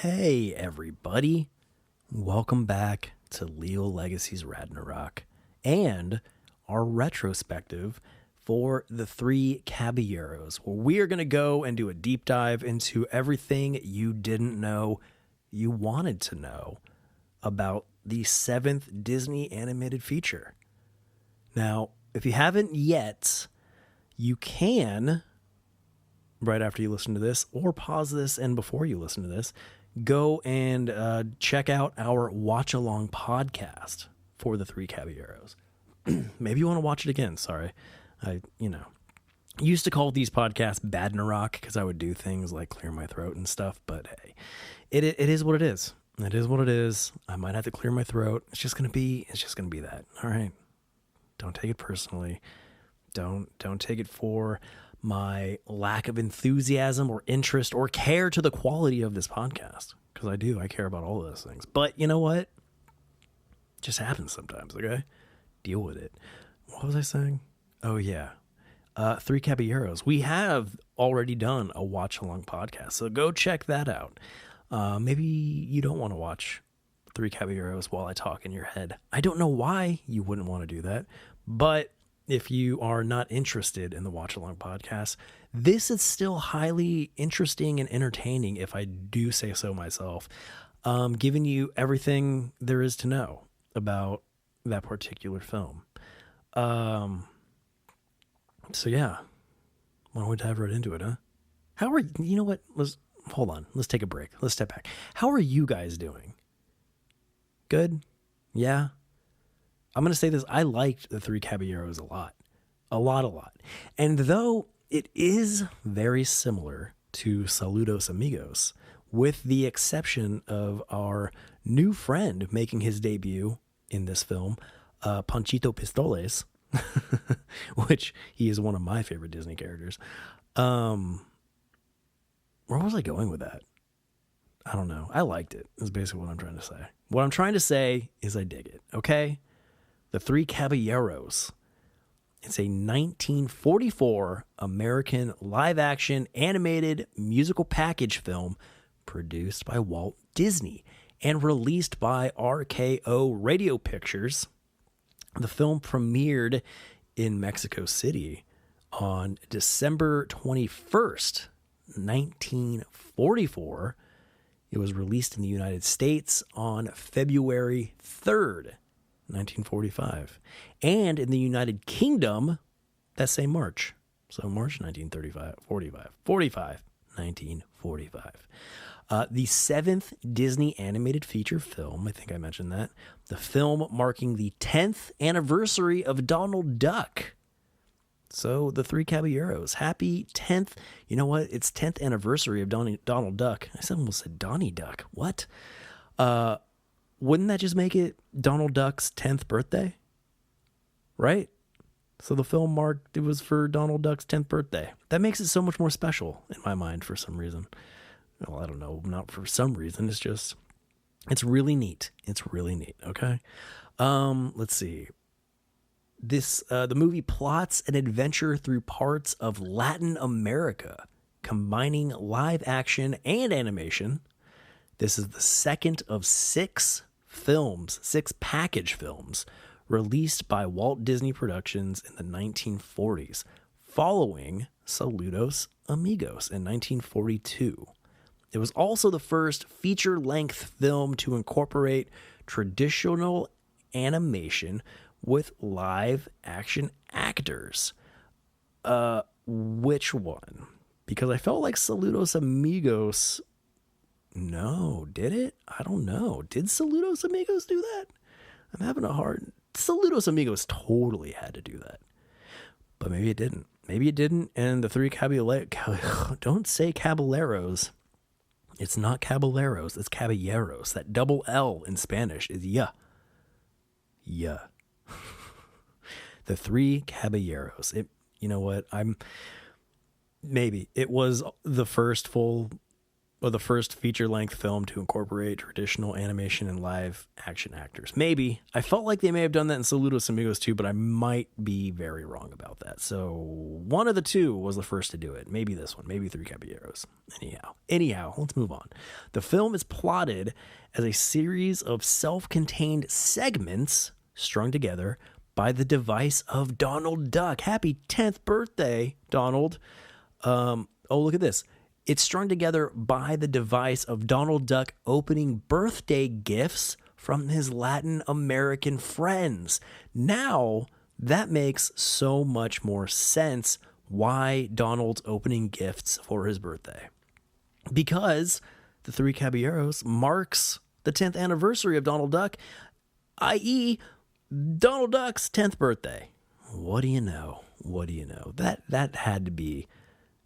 Hey everybody, welcome back to Leal Legacy's Radnarok and our retrospective for the three Caballeros, where we are going to go and do a deep dive into everything you didn't know you wanted to know about the seventh Disney animated feature. Now, if you haven't yet, you can, right after you listen to this, or pause this and before you listen to this, go and check out our watch along podcast for the three Caballeros. Maybe you want to watch it again. Sorry. I used to call these podcasts Badnarok because I would do things like clear my throat and stuff, but hey, it is what it is. It is what it is. I might have to clear my throat. It's just going to be that. All right. Don't take it personally. Don't take it for my lack of enthusiasm or interest or care to the quality of this podcast, because I care about all of those things. But you know what? It just happens sometimes. Okay, deal with it. What was I saying? Oh yeah, three Caballeros. We have already done a watch along podcast, so go check that out. Maybe you don't want to watch three Caballeros while I talk in your head. I don't know why you wouldn't want to do that, but if you are not interested in the watch along podcast, this is still highly interesting and entertaining, if I do say so myself, giving you everything there is to know about that particular film. So yeah, why don't we dive right into it, huh? You know what? Hold on. Let's take a break. Let's step back. How are you guys doing? Good? Yeah? I'm going to say this. I liked the three Caballeros a lot. A lot. And though it is very similar to Saludos Amigos, with the exception of our new friend making his debut in this film, Panchito Pistoles, which he is one of my favorite Disney characters. Where was I going with that? I don't know. I liked it. That's basically what I'm trying to say. What I'm trying to say is I dig it, okay? The Three Caballeros. It's a 1944 American live-action animated musical package film produced by Walt Disney and released by RKO Radio Pictures. The film premiered in Mexico City on December 21st, 1944. It was released in the United States on February 3rd, 1945, and in the United Kingdom that same March. So March 1945. The seventh Disney animated feature film, I think I mentioned that, the film marking the 10th anniversary of Donald Duck. So the three Caballeros, happy 10th, you know what? It's 10th anniversary of Donald Duck. I almost said Donnie Duck. What? Wouldn't that just make it Donald Duck's 10th birthday? Right? So the film it was for Donald Duck's 10th birthday. That makes it so much more special in my mind for some reason. Well, I don't know, not for some reason. It's really neat. It's really neat, okay? Let's see. The movie plots an adventure through parts of Latin America, combining live action and animation. This is the second of six package films released by Walt Disney Productions in the 1940s, following Saludos Amigos in 1942. It was also the first feature-length film to incorporate traditional animation with live action actors. Which one? Because I felt like Saludos Amigos... No, did it? I don't know. Did Saludos Amigos do that? I'm having a hard... Saludos Amigos totally had to do that. But maybe it didn't. And the three Caballeros... Don't say Caballeros. It's not Caballeros. It's Caballeros. That double L in Spanish is ya. Yeah. The three Caballeros. You know what? Maybe it was the first full or the first feature-length film to incorporate traditional animation and live-action actors. Maybe. I felt like they may have done that in Saludos Amigos too, but I might be very wrong about that. So one of the two was the first to do it. Maybe this one. Maybe Three Caballeros. Anyhow, let's move on. The film is plotted as a series of self-contained segments strung together by the device of Donald Duck. Happy 10th birthday, Donald. Oh, look at this. It's strung together by the device of Donald Duck opening birthday gifts from his Latin American friends. Now, that makes so much more sense why Donald's opening gifts for his birthday. Because the Three Caballeros marks the 10th anniversary of Donald Duck, i.e., Donald Duck's 10th birthday. What do you know? What do you know? That had to be...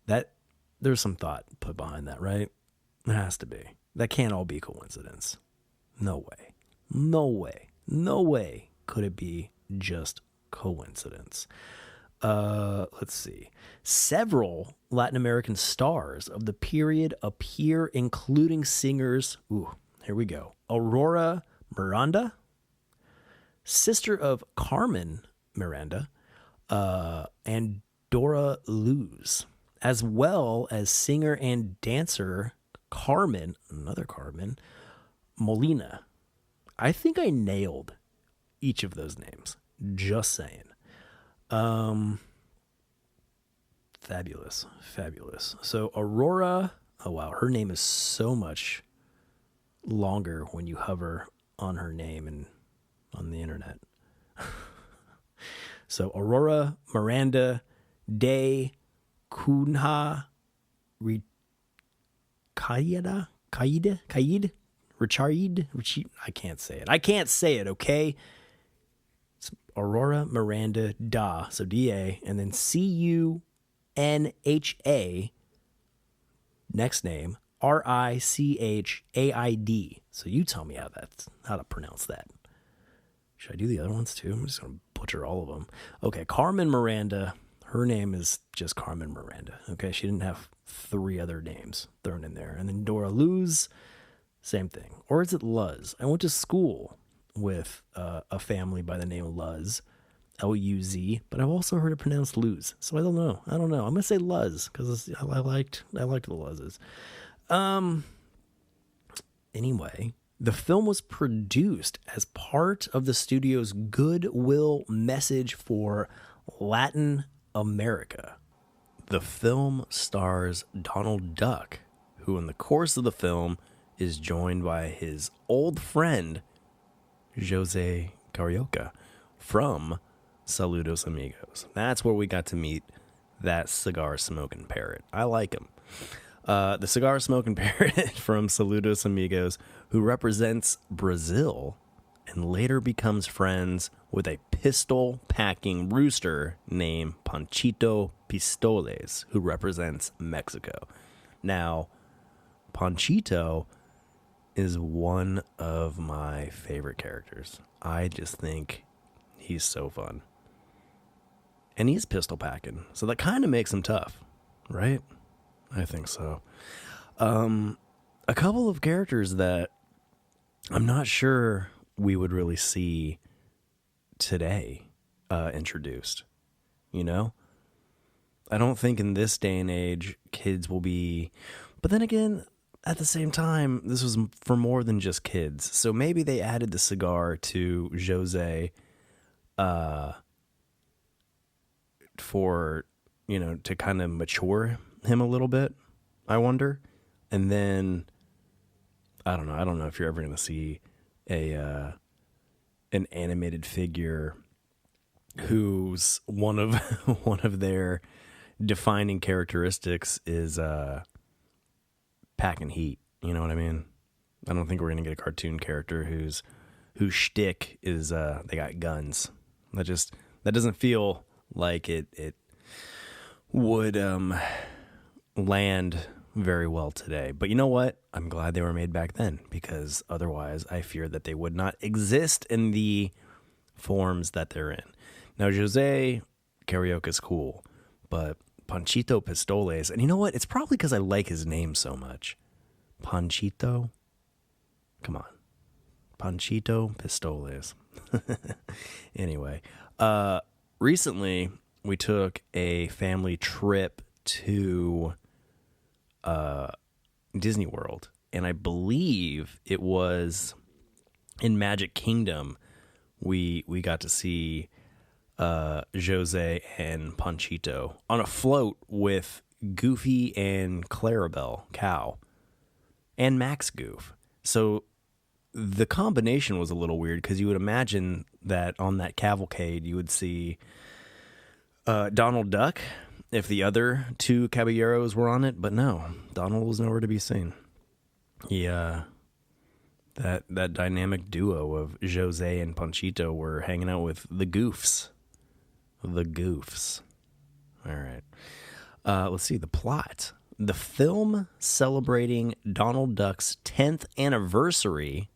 that. There's some thought put behind that, right? There has to be. That can't all be coincidence. No way. No way. No way could it be just coincidence. Let's see. Several Latin American stars of the period appear, including singers. Ooh, here we go. Aurora Miranda, sister of Carmen Miranda, and Dora Luz, as well as singer and dancer Carmen, another Carmen, Molina. I think I nailed each of those names. Just saying. Fabulous. So Aurora, oh wow, her name is so much longer when you hover on her name and on the internet. So Aurora Miranda de Cunha Caid, Richard, I can't say it, okay? It's Aurora Miranda da, so D-A, and then C-U-N-H-A, next name, R-I-C-H-A-I-D. So you tell me how to pronounce that. Should I do the other ones too? I'm just going to butcher all of them. Okay, Carmen Miranda. Her name is just Carmen Miranda. Okay, she didn't have three other names thrown in there. And then Dora Luz, same thing. Or is it Luz? I went to school with a family by the name of Luz, L-U-Z, but I've also heard it pronounced Luz. So I don't know. I'm going to say Luz because I liked the Luzes. Anyway, the film was produced as part of the studio's goodwill message for Latin America. The film stars Donald Duck, who in the course of the film is joined by his old friend, Jose Carioca, from Saludos Amigos. That's where we got to meet that cigar-smoking parrot. I like him. The cigar-smoking parrot from Saludos Amigos, who represents Brazil and later becomes friends with a pistol-packing rooster named Panchito Pistoles, who represents Mexico. Now, Panchito is one of my favorite characters. I just think he's so fun. And he's pistol-packing, so that kind of makes him tough, right? I think so. A couple of characters that I'm not sure we would really see today introduced, you know? I don't think in this day and age kids will be, but then again, at the same time, this was for more than just kids. So maybe they added the cigar to Jose for, to kind of mature him a little bit, I wonder. And then I don't know if you're ever going to see an animated figure whose one of their defining characteristics is packing heat. You know what I mean? I don't think we're going to get a cartoon character whose shtick is they got guns. That doesn't feel like it would land very well today. But you know what? I'm glad they were made back then, because otherwise I fear that they would not exist in the forms that they're in. Now, Jose Carioca is cool, but Panchito Pistoles, and you know what? It's probably because I like his name so much. Panchito. Come on. Panchito Pistoles. Anyway, recently we took a family trip to Disney World, and I believe it was in Magic Kingdom. We got to see Jose and Panchito on a float with Goofy and Clarabelle Cow and Max Goof. So the combination was a little weird because you would imagine that on that cavalcade you would see Donald Duck if the other two Caballeros were on it, but no, Donald was nowhere to be seen. That dynamic duo of Jose and Panchito were hanging out with the Goofs. The Goofs. All right. Let's see the plot. The film celebrating Donald Duck's 10th anniversary,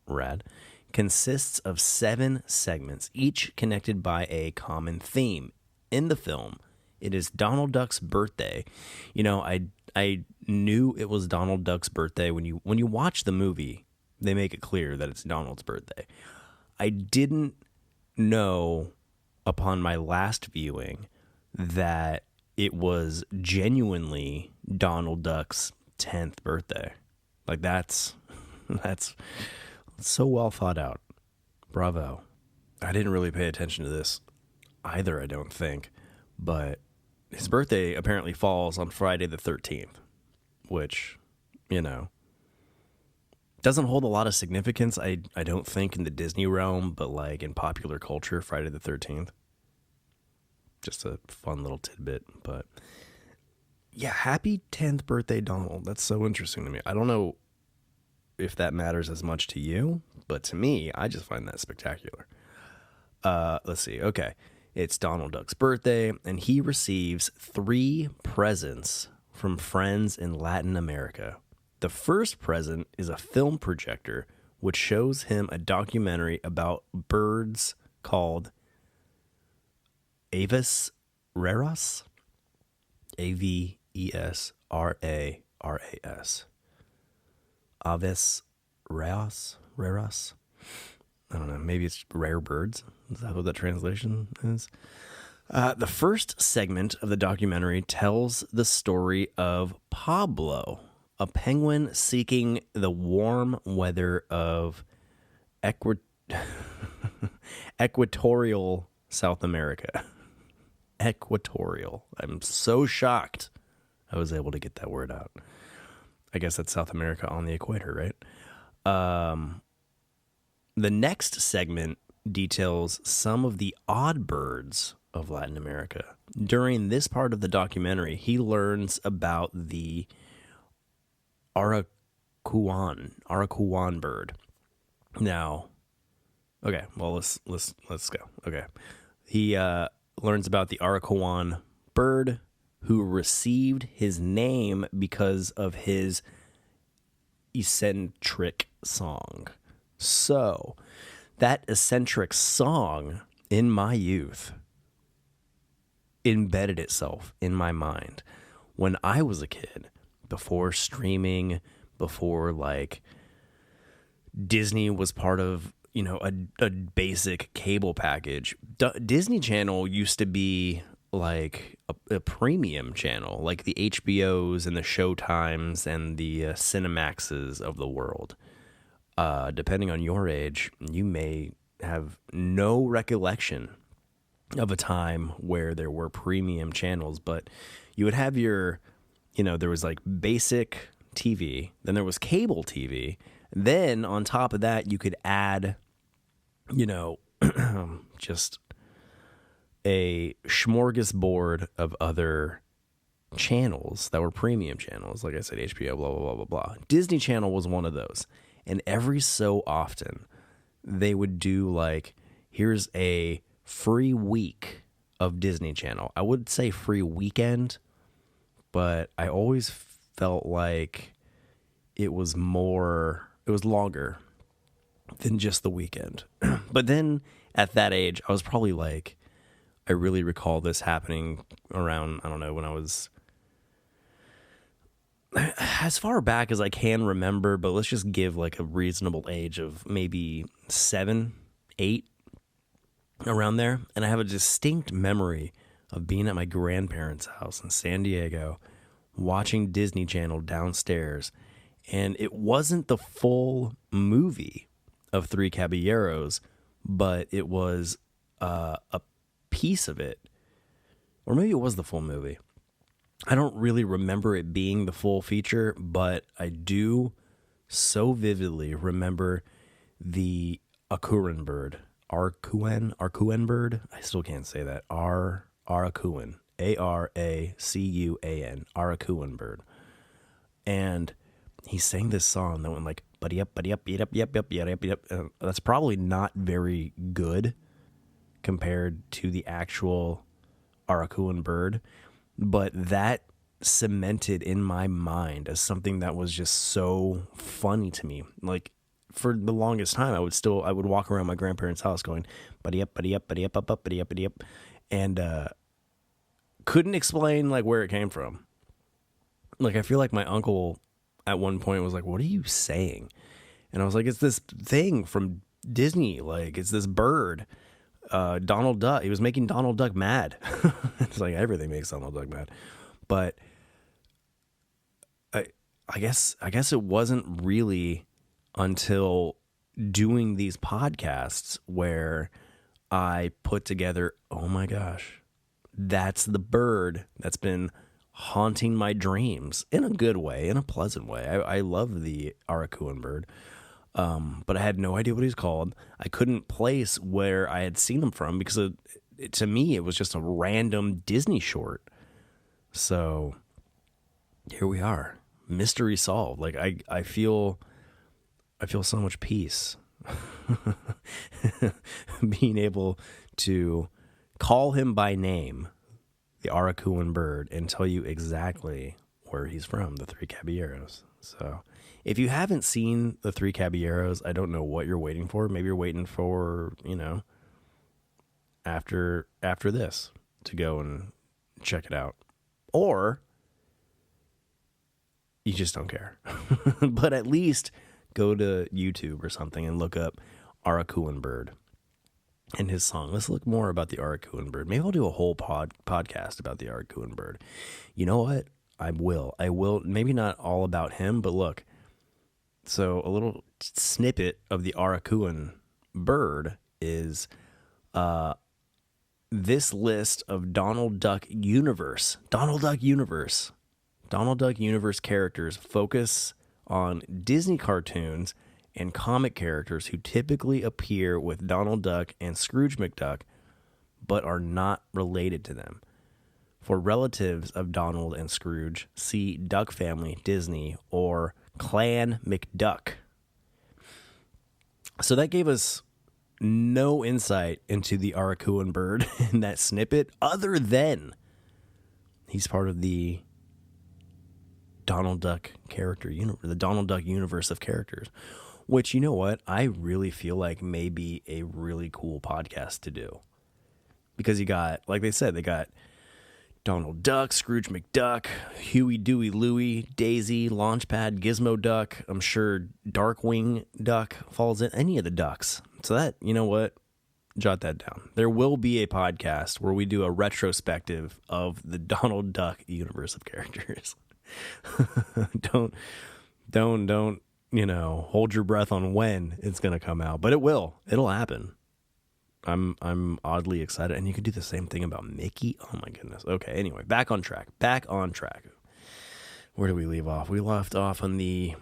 rad, consists of 7 segments, each connected by a common theme. In the film, it is Donald Duck's birthday. You know, I knew it was Donald Duck's birthday. When you watch the movie, they make it clear that it's Donald's birthday. I didn't know upon my last viewing that it was genuinely Donald Duck's 10th birthday. Like that's so well thought out. Bravo. I didn't really pay attention to this either, I don't think. But his birthday apparently falls on Friday the 13th, which, you know, doesn't hold a lot of significance, I don't think, in the Disney realm, but like in popular culture, Friday the 13th. Just a fun little tidbit, but yeah, happy 10th birthday, Donald. That's so interesting to me. I don't know if that matters as much to you, but to me, I just find that spectacular. Let's see. Okay. It's Donald Duck's birthday, and he receives 3 presents from friends in Latin America. The first present is a film projector, which shows him a documentary about birds called Aves Raras. Avesraras. Aves Raras. I don't know. Maybe it's rare birds. Is that what that translation is? The first segment of the documentary tells the story of Pablo, a penguin seeking the warm weather of equatorial South America. Equatorial. I'm so shocked I was able to get that word out. I guess that's South America on the equator, right? The next segment details some of the odd birds of Latin America. During this part of the documentary, he learns about the Araquan bird. Now, okay, well let's go. Okay, he learns about the Araquan bird, who received his name because of his eccentric song. So, that eccentric song in my youth embedded itself in my mind. When I was a kid, before streaming, before like Disney was part of, you know, a basic cable package, Disney Channel used to be like a premium channel, like the HBOs and the Showtimes and the Cinemaxes of the world. Depending on your age, you may have no recollection of a time where there were premium channels, but you would have your, you know, there was like basic TV, then there was cable TV. Then on top of that, you could add, you know, just a smorgasbord of other channels that were premium channels. Like I said, HBO, blah, blah, blah, blah, blah. Disney Channel was one of those. And every so often, they would do like, here's a free week of Disney Channel. I would say free weekend, but I always felt like it was longer than just the weekend. But then at that age, I was probably like, I really recall this happening around, I don't know, when I was as far back as I can remember, but let's just give like a reasonable age of maybe 7, 8, around there. And I have a distinct memory of being at my grandparents' house in San Diego, watching Disney Channel downstairs. And it wasn't the full movie of Three Caballeros, but it was a piece of it. Or maybe it was the full movie. I don't really remember it being the full feature, but I do so vividly remember the Araquan bird. Araquan bird? I still can't say that. Araquan. Aracuan. Araquan bird. And he sang this song that went like, buddy up, buddy up, yep, yep, yep, yep, yep. That's probably not very good compared to the actual Araquan bird, but that cemented in my mind as something that was just so funny to me. Like, for the longest time, I would walk around my grandparents' house going, buddy up, buddy up, buddy up, up, up, buddy up, buddy up, and couldn't explain like where it came from. Like, I feel like my uncle at one point was like, what are you saying? And I was like, it's this thing from Disney. Like, it's this bird, Donald Duck. He was making Donald Duck mad. It's like everything makes Donald Duck mad. But I guess it wasn't really until doing these podcasts where I put together, oh my gosh, that's the bird that's been haunting my dreams in a good way, in a pleasant way. I love the Araquan bird, but I had no idea what he's called. I couldn't place where I had seen him from because to me, it was just a random Disney short. So here we are, mystery solved. Like I feel so much peace being able to call him by name, the Araquan bird, and tell you exactly where he's from, the Three Caballeros. So if you haven't seen the Three Caballeros, I don't know what you're waiting for. Maybe you're waiting for, after this to go and check it out. Or you just don't care. But at least go to YouTube or something and look up Araquan bird and his song. Let's look more about the Araquan bird. Maybe I'll do a whole podcast about the Araquan bird. You know what? I will. Maybe not all about him, but look. So a little snippet of the Araquan bird is this list of Donald Duck Universe characters focus on Disney cartoons and comic characters who typically appear with Donald Duck and Scrooge McDuck, but are not related to them. For relatives of Donald and Scrooge, see Duck Family Disney or Clan McDuck. So that gave us no insight into the Araquan bird in that snippet, other than he's part of the Donald Duck character universe, the Donald Duck universe of characters, which, you know what, I really feel like may be a really cool podcast to do. Because you got, like they said, they got Donald Duck, Scrooge McDuck, Huey, Dewey, Louie, Daisy, Launchpad, Gizmo Duck. I'm sure Darkwing Duck falls in, any of the ducks. So that, you know what, jot that down. There will be a podcast where we do a retrospective of the Donald Duck universe of characters. Don't, hold your breath on when it's going to come out, but it'll happen. I'm oddly excited, and you could do the same thing about Mickey. Oh my goodness. Okay. Anyway, back on track. Where do we leave off? We left off on the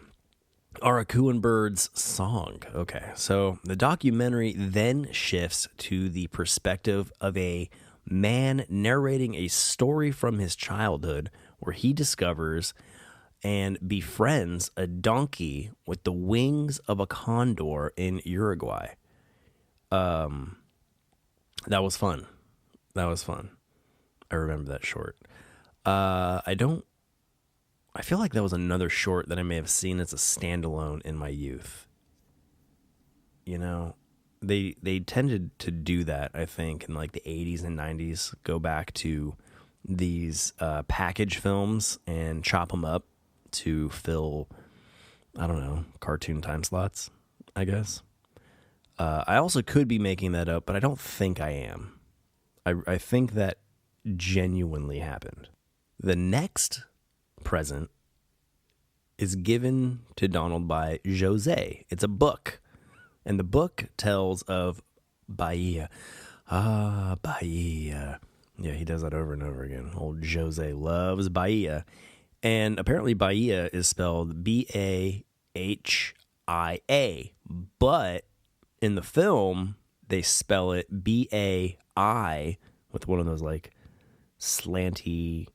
Araquan bird's song. Okay. So the documentary then shifts to the perspective of a man narrating a story from his childhood where he discovers and befriends a donkey with the wings of a condor in Uruguay. That was fun. I remember that short. I feel like that was another short that I may have seen as a standalone in my youth. They tended to do that, I think, in like the 80s and 90s, go back to these package films and chop them up to fill, I don't know, cartoon time slots, I guess. I also could be making that up, but I don't think I am. I think that genuinely happened. The next present is given to Donald by Jose. It's a book. And the book tells of Bahia. Ah, Bahia. Yeah, he does that over and over again. Old Jose loves Bahia. And apparently Bahia is spelled Bahia. But in the film, they spell it Bai with one of those like slanty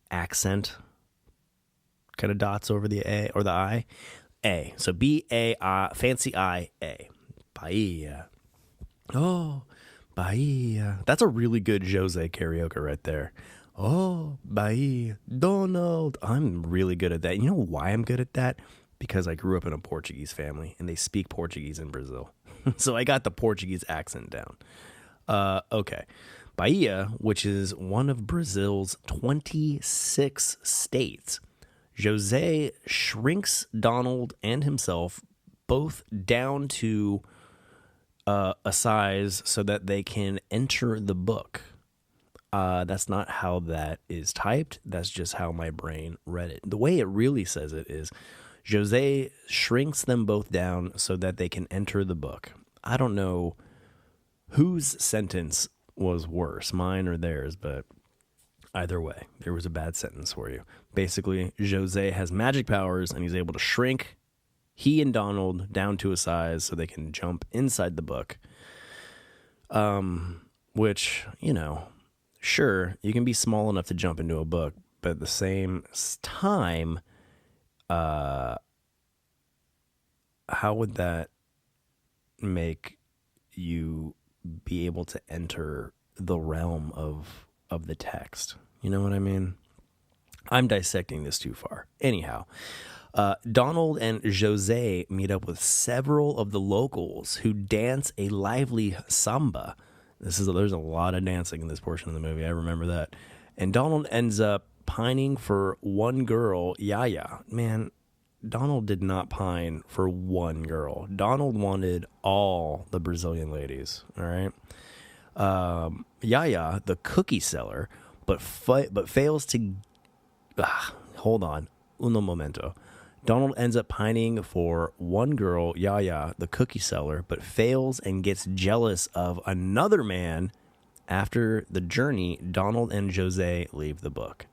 accent kind of dots over the A or the I. A. So B-A-I, fancy I-A. Bahia. Oh, Bahia. That's a really good Jose karaoke right there. Oh, Bahia. Donald. I'm really good at that. You know why I'm good at that? Because I grew up in a Portuguese family, and they speak Portuguese in Brazil. So I got the Portuguese accent down. Okay. Bahia, which is one of Brazil's 26 states. Jose shrinks Donald and himself both down to a size so that they can enter the book. That's not how that is typed. That's just how my brain read it. The way it really says it is Jose shrinks them both down so that they can enter the book. I don't know whose sentence was worse, mine or theirs, but either way, there was a bad sentence for you. Basically, Jose has magic powers, and he's able to shrink he and Donald down to a size so they can jump inside the book. Which, you know, sure, you can be small enough to jump into a book, but at the same time, how would that make you be able to enter the realm of the text? You know what I mean? I'm dissecting this too far. Anyhow, Donald and Jose meet up with several of the locals who dance a lively samba. There's a lot of dancing in this portion of the movie. I remember that. And Donald ends up pining for one girl, Yaya. Man, Donald did not pine for one girl. Donald wanted all the Brazilian ladies. All right. Yaya, the cookie seller, but fails to. Hold on, uno momento. Donald ends up pining for one girl, Yaya, the cookie seller, but fails and gets jealous of another man. After the journey, Donald and Jose leave the book.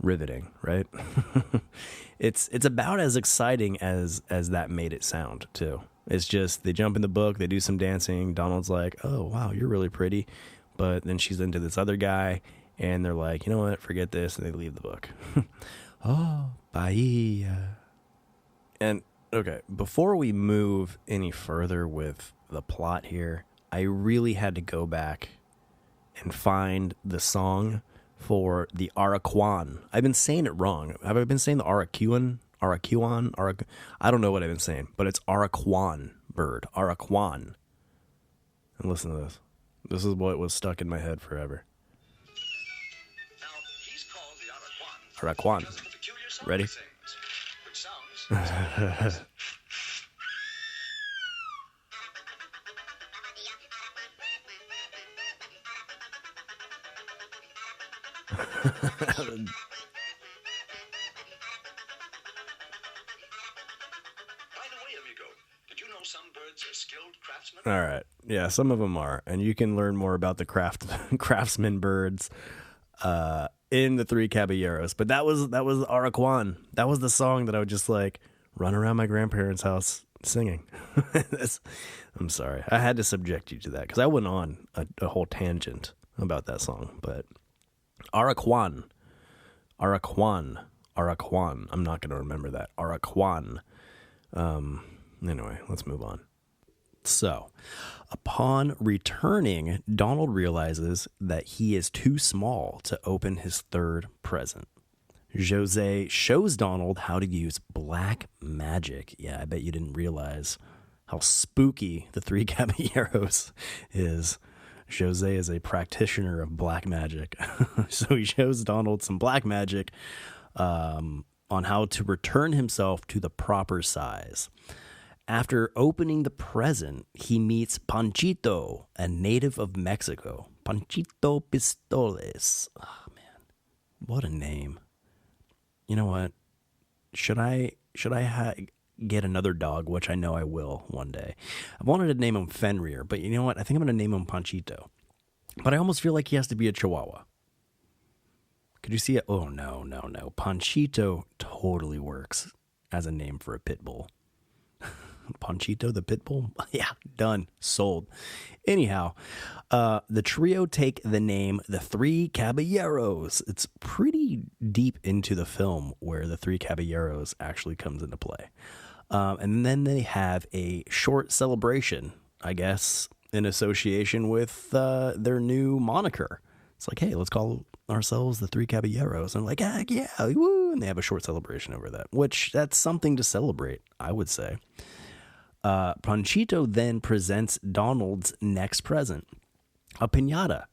Riveting, right? It's about as exciting as that made it sound, too. It's just they jump in the book, they do some dancing. Donald's like, oh, wow, you're really pretty. But then she's into this other guy, and they're like, you know what, forget this, and they leave the book. Oh, Bahia. And, okay, before we move any further with the plot here, I really had to go back and find the song for the Araquan. I've been saying it wrong. Have I been saying the Araquan? I don't know what I've been saying, but it's Araquan bird. Araquan. And listen to this. This is what was stuck in my head forever. Now, he's called the Araquan. because of the peculiar sound Ready? he sings, which sounds By the way, amigo, did you know some birds are skilled craftsmen? All right. Yeah, some of them are. And you can learn more about the craftsman birds in the Three Caballeros. But that was Araquan. That was the song that I would just like run around my grandparents' house singing. I'm sorry. I had to subject you to that because I went on a whole tangent about that song. But Araquan. I'm not going to remember that. Araquan. Anyway, let's move on. So, upon returning, Donald realizes that he is too small to open his third present. Jose shows Donald how to use black magic. Yeah, I bet you didn't realize how spooky the Three Caballeros is. Jose is a practitioner of black magic. So he shows Donald some black magic, on how to return himself to the proper size. After opening the present, he meets Panchito, a native of Mexico. Panchito Pistoles. Oh, man. What a name. You know what? Should I get another dog, which I know I will one day. I wanted to name him Fenrir, but you know what? I think I'm going to name him Panchito. But I almost feel like he has to be a Chihuahua. Could you see it? Oh, no. Panchito totally works as a name for a pit bull. Panchito the pit bull? Yeah, done. Sold. Anyhow, the trio take the name The Three Caballeros. It's pretty deep into the film where The Three Caballeros actually comes into play. And then they have a short celebration, I guess, in association with their new moniker. It's like, hey, let's call ourselves The Three Caballeros. And like, yeah, woo. And they have a short celebration over that, which that's something to celebrate, I would say. Panchito then presents Donald's next present, a piñata.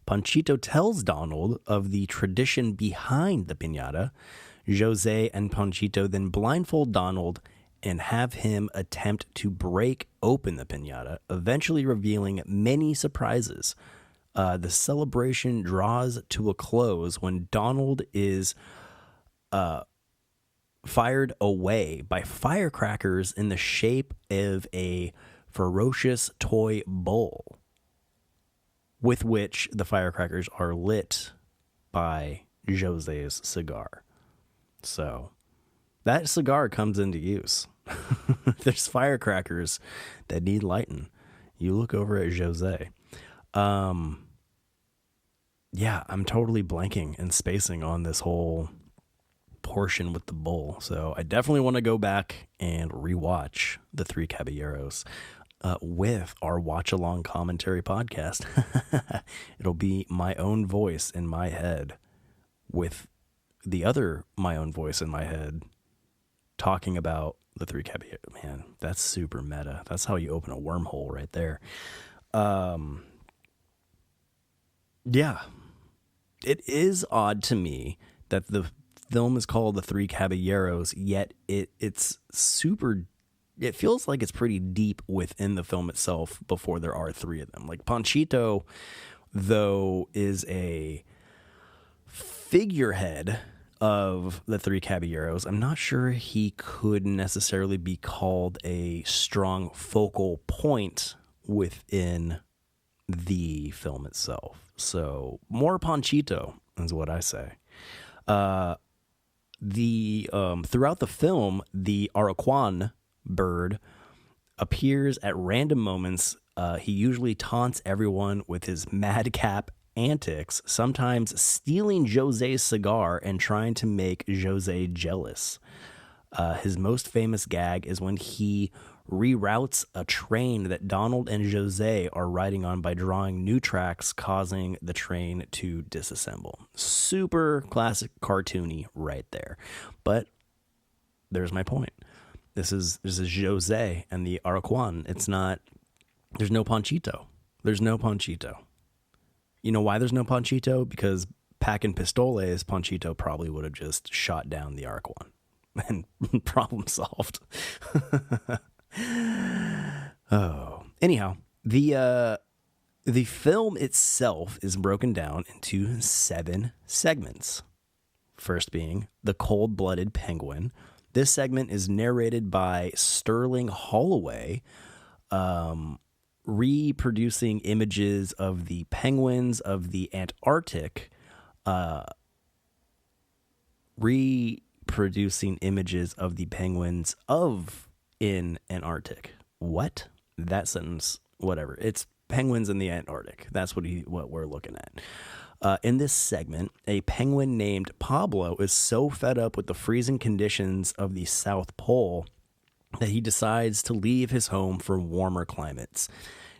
Panchito tells Donald of the tradition behind the piñata. Jose and Panchito then blindfold Donald and have him attempt to break open the piñata, eventually revealing many surprises. The celebration draws to a close when Donald is fired away by firecrackers in the shape of a ferocious toy bull, with which the firecrackers are lit by Jose's cigar. So that cigar comes into use. There's firecrackers that need lighting. You look over at Jose. Yeah, I'm totally blanking and spacing on this whole portion with the bull. So I definitely want to go back and rewatch The Three Caballeros with our watch along commentary podcast. It'll be my own voice in my head with the other my own voice in my head talking about The Three Caballeros. Man, that's super meta. That's how you open a wormhole right there. Yeah, it is odd to me that the film is called The Three Caballeros, yet it's super, it feels like it's pretty deep within the film itself before there are three of them. Like Panchito, though, is a figurehead of the Three Caballeros. I'm not sure he could necessarily be called a strong focal point within the film itself. So more Panchito is what I say. Throughout the film, the Araquan bird appears at random moments. He usually taunts everyone with his madcap antics, sometimes stealing Jose's cigar and trying to make Jose jealous. His most famous gag is when he reroutes a train that Donald and Jose are riding on by drawing new tracks, causing the train to disassemble. Super classic cartoony right there. But there's my point. This is Jose and the Araquan. It's not, there's no Panchito. There's no Panchito. You know why there's no Panchito? Because packing pistoles, Panchito probably would have just shot down the Araquan and problem solved. Oh, anyhow, the film itself is broken down into 7 segments. First being The Cold-Blooded Penguin. This segment is narrated by Sterling Holloway, reproducing images of the penguins of the Antarctic, reproducing images of the penguins in Antarctic. What? That sentence, whatever. It's penguins in the Antarctic. That's what we're looking at. In this segment, a penguin named Pablo is so fed up with the freezing conditions of the South Pole that he decides to leave his home for warmer climates.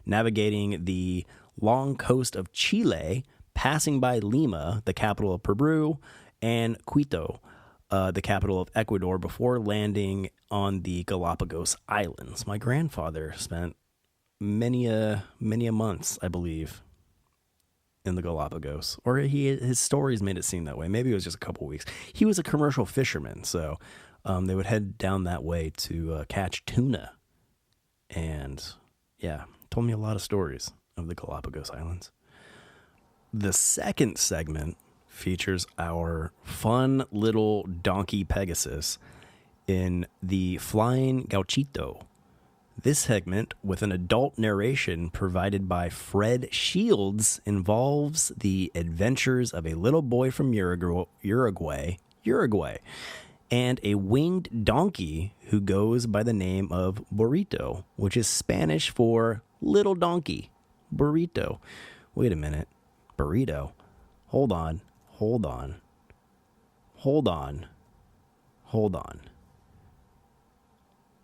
Navigating the long coast of Chile, passing by Lima, the capital of Peru, and Quito, the capital of Ecuador, before landing on the Galapagos Islands. My grandfather spent many a months, I believe, in the Galapagos, or his stories made it seem that way. Maybe it was just a couple weeks. He was a commercial fisherman, so they would head down that way to catch tuna. And yeah, told me a lot of stories of the Galapagos Islands. The second segment features our fun little donkey Pegasus in the Flying Gauchito. This segment, with an adult narration provided by Fred Shields, involves the adventures of a little boy from Uruguay, and a winged donkey who goes by the name of Burrito, which is Spanish for little donkey. Burrito. Wait a minute. Burrito. Hold on.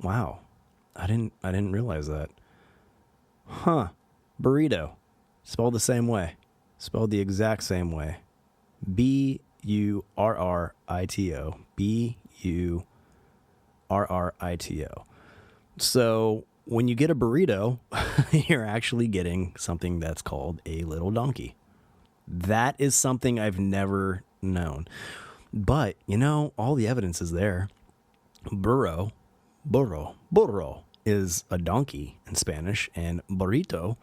Wow. I didn't realize that. Huh. Burrito. Spelled the same way. Spelled the exact same way. Burrito. Burrito. So when you get a burrito, you're actually getting something that's called a little donkey. That is something I've never known. But, all the evidence is there. Burro is a donkey in Spanish, and burrito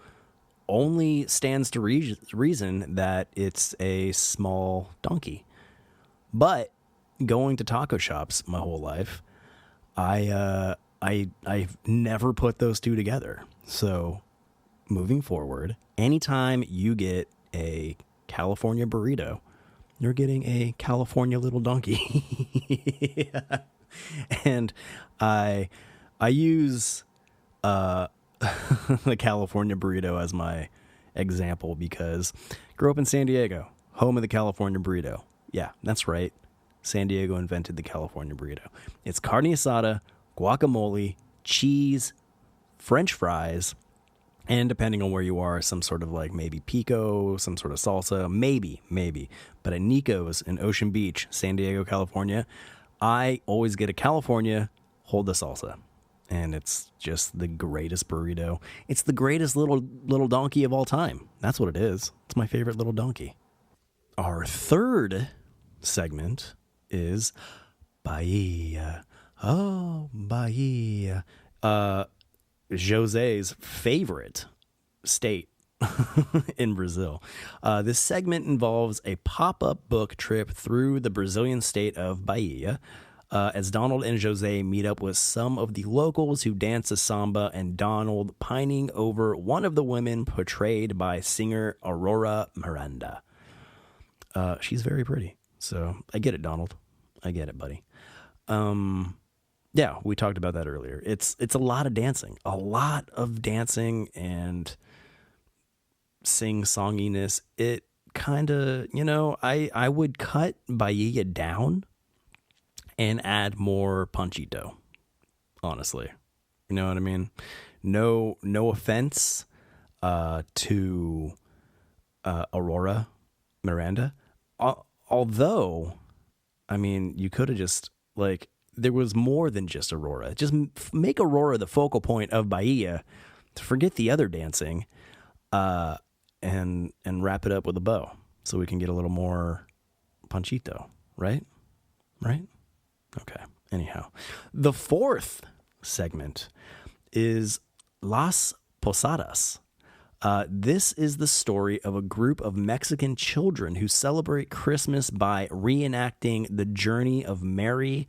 only stands to reason that it's a small donkey. But going to taco shops my whole life, I've never put those two together. So moving forward, anytime you get a California burrito, you're getting a California little donkey. Yeah. And I use the California burrito as my example because grew up in San Diego, home of the California burrito. Yeah, that's right. San Diego invented the California burrito. It's carne asada, guacamole, cheese, French fries, and depending on where you are, some sort of like maybe pico, some sort of salsa, maybe. But at Nico's in Ocean Beach, San Diego, California, I always get a California, hold the salsa. And it's just the greatest burrito. It's the greatest little donkey of all time. That's what it is. It's my favorite little donkey. Our third segment is Bahia. Oh, Bahia. Jose's favorite state in Brazil. This segment involves a pop-up book trip through the Brazilian state of Bahia, as Donald and Jose meet up with some of the locals who dance a samba, and Donald pining over one of the women portrayed by singer Aurora Miranda. She's very pretty, so I get it, Donald. I get it, buddy. Yeah, we talked about that earlier. It's a lot of dancing and sing-songiness. It kind of, I would cut Bahia down and add more Panchito, honestly. You know what I mean? No offense to Aurora Miranda. Although, I mean, you could have just, there was more than just Aurora. Just make Aurora the focal point of Bahia, to forget the other dancing, and wrap it up with a bow so we can get a little more Panchito, right? Okay. Anyhow, the fourth segment is Las Posadas. This is the story of a group of Mexican children who celebrate Christmas by reenacting the journey of Mary,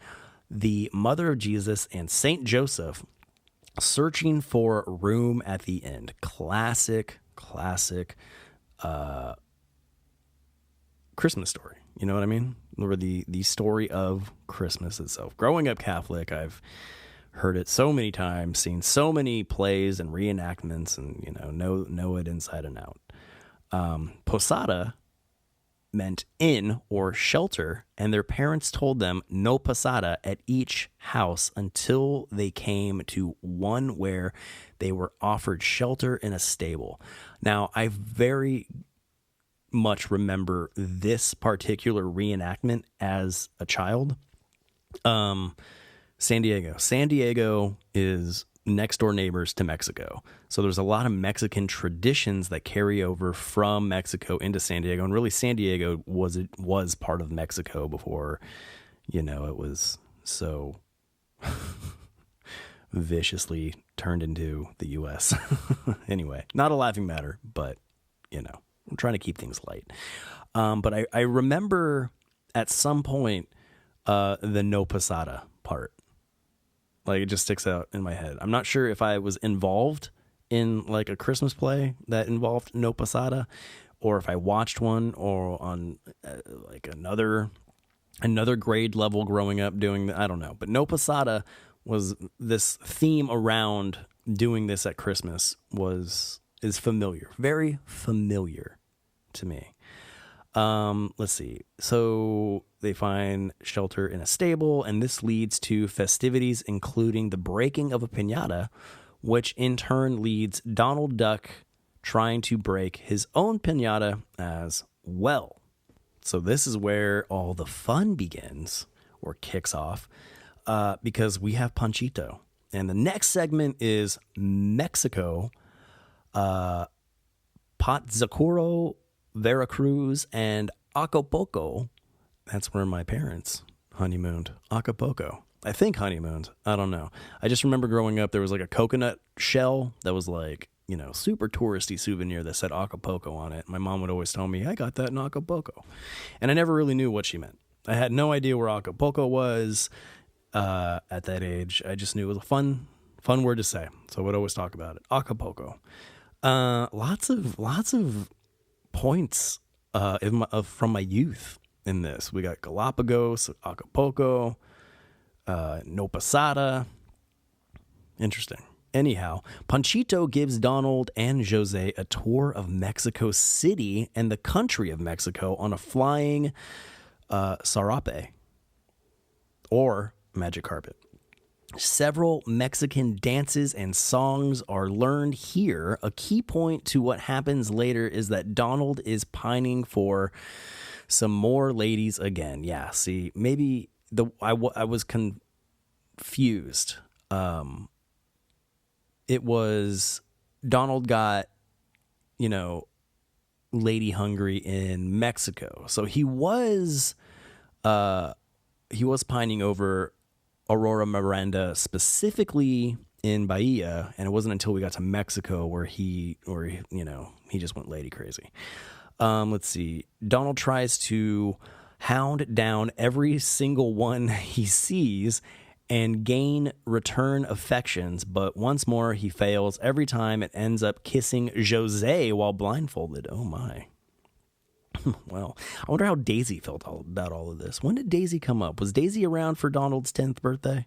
the mother of Jesus, and Saint Joseph searching for room at the end. Classic Christmas story. You know what I mean? Or the story of Christmas itself. Growing up Catholic, I've heard it so many times, seen so many plays and reenactments, and know it inside and out. Posada meant inn or shelter, and their parents told them no posada at each house until they came to one where they were offered shelter in a stable. Now, I very much remember this particular reenactment as a child. San Diego is next door neighbors to Mexico. So there's a lot of Mexican traditions that carry over from Mexico into San Diego. And really, San Diego was part of Mexico before, it was so viciously turned into the U.S. Anyway, not a laughing matter, but, I'm trying to keep things light. But I remember at some point the no posada part. Like, it just sticks out in my head. I'm not sure if I was involved in like a Christmas play that involved no posada, or if I watched one, or on like another grade level growing up doing I don't know. But no posada was this theme around doing this at Christmas is familiar, very familiar to me. Let's see. So they find shelter in a stable, and this leads to festivities, including the breaking of a piñata, which in turn leads Donald Duck trying to break his own piñata as well. So this is where all the fun begins, or kicks off, because we have Panchito. And the next segment is Mexico, Patzcuaro, Veracruz, and Acapulco. That's where my parents honeymooned. Acapulco. I think honeymooned. I don't know. I just remember growing up, there was like a coconut shell that was like, super touristy souvenir that said Acapulco on it. My mom would always tell me, I got that in Acapulco. And I never really knew what she meant. I had no idea where Acapulco was at that age. I just knew it was a fun word to say. So I would always talk about it. Acapulco. Lots of points from my youth in this. We got Galapagos, Acapulco, no posada. Interesting. Anyhow, Panchito gives Donald and Jose a tour of Mexico City and the country of Mexico on a flying sarape, or magic carpet. Several Mexican dances and songs are learned here. A key point to what happens later is that Donald is pining for some more ladies again. Yeah, see, maybe I was confused. It was Donald got, lady hungry in Mexico. So he was pining over Aurora Miranda specifically in Bahia, and it wasn't until we got to Mexico where he just went lady crazy. Let's see. Donald tries to hound down every single one he sees and gain return affections, but once more he fails every time and ends up kissing Jose while blindfolded. Oh my. Well, I wonder how Daisy felt about all of this. When did Daisy come up? Was Daisy around for Donald's 10th birthday?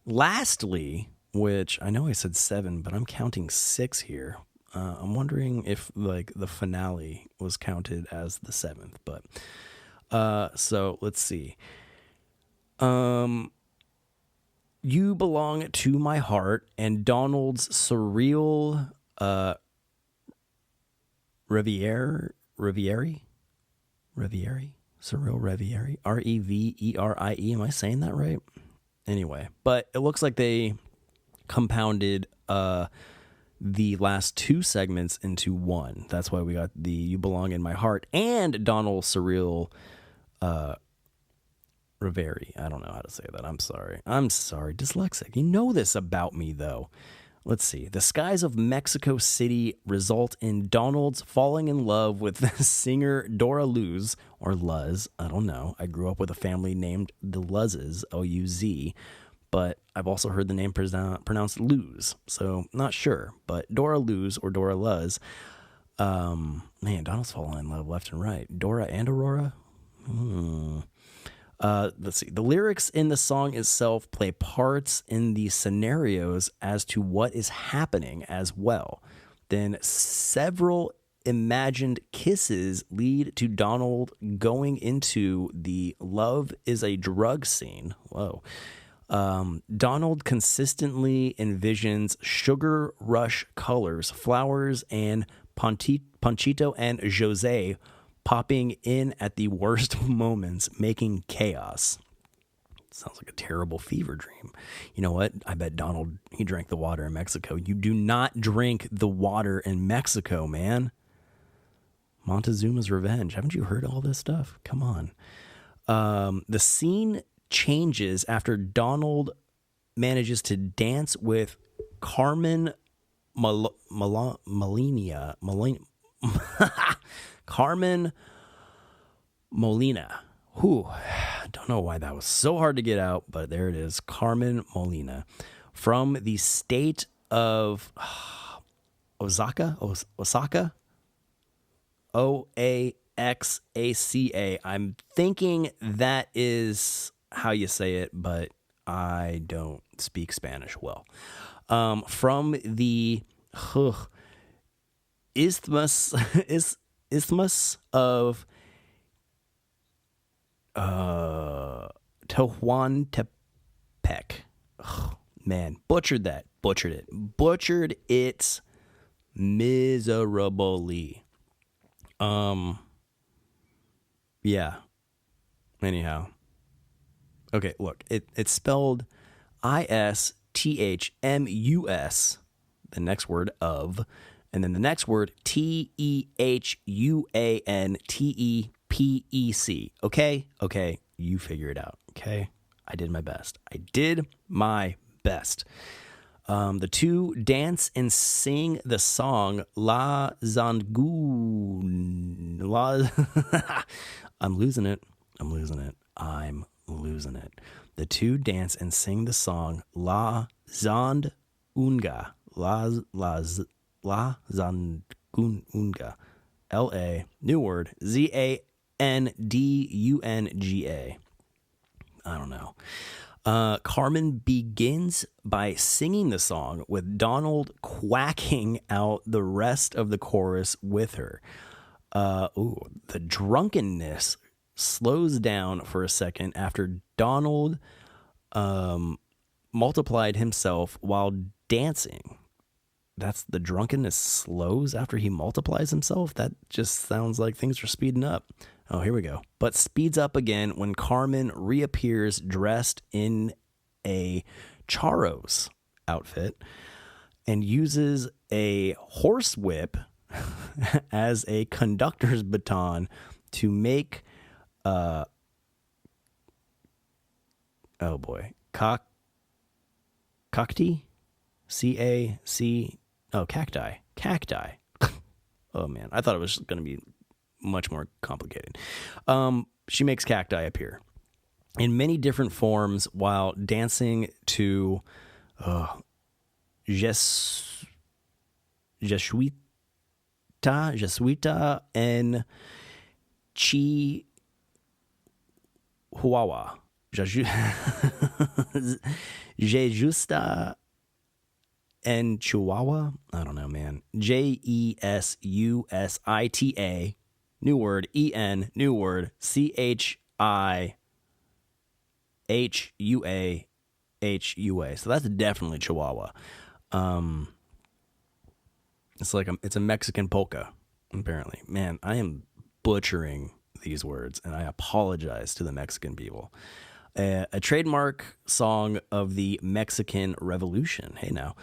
Lastly, which I know I said 7, but I'm counting 6 here. I'm wondering if like the finale was counted as the 7th, but so let's see. You Belong to My Heart and Donald's Surreal Revieri? Surreal Revieri? Reverie? Am I saying that right? Anyway, but it looks like they compounded the last 2 segments into one. That's why we got the You Belong in My Heart and Donald Surreal Reverie. I don't know how to say that. I'm sorry. Dyslexic. You know this about me, though. Let's see. The skies of Mexico City result in Donald's falling in love with the singer Dora Luz, or Luz. I don't know. I grew up with a family named the Luzes, L-U-Z, but I've also heard the name pronounced Luz, so not sure. But Dora Luz or Dora Luz. Man, Donald's falling in love left and right. Dora and Aurora? Let's see. The lyrics in the song itself play parts in the scenarios as to what is happening as well. Then several imagined kisses lead to Donald going into the love is a drug scene. Whoa. Donald consistently envisions sugar rush colors, flowers, and Panchito and Jose popping in at the worst moments, making chaos. sounds like a terrible fever dream. You know what? I bet Donald, he drank the water in Mexico. You do not drink the water in Mexico, man. Montezuma's Revenge. Haven't you heard all this stuff? Come on. The scene changes after Donald manages to dance with Carmen Carmen Molina. Whew. I don't know why that was so hard to get out, but there it is. Carmen Molina from the state of Osaka. Oaxaca. I'm thinking that is how you say it, but I don't speak Spanish well. From the isthmus of Tehuantepec. Oh, man, butchered it miserably. Yeah. Anyhow. Okay, look, it's spelled ISTHMUS, the next word of, and then the next word TEHUANTEPEC. Okay, you figure it out. Okay, I did my best. The two dance and sing the song La Zangoon. I'm losing it. The two dance and sing the song La Zandunga. La Zandunga. L-A, new word, Zandunga. I don't know. Carmen begins by singing the song with Donald quacking out the rest of the chorus with her. The drunkenness slows down for a second after Donald multiplied himself while dancing. That's the drunkenness slows after he multiplies himself? That just sounds like things are speeding up. Oh, here we go. But speeds up again when Carmen reappears dressed in a Charros outfit and uses a horsewhip as a conductor's baton to make cacti? Cacti. Oh man, I thought it was going to be much more complicated. She makes cacti appear in many different forms while dancing to Jesuita and Chihuahua. Jesusta and Chihuahua? I don't know, man. Jesusita, new word, En, new word, Chihua. So that's definitely Chihuahua. It's a Mexican polka, apparently. Man, I am butchering these words, and I apologize to the Mexican people. A trademark song of the Mexican Revolution. Hey, now.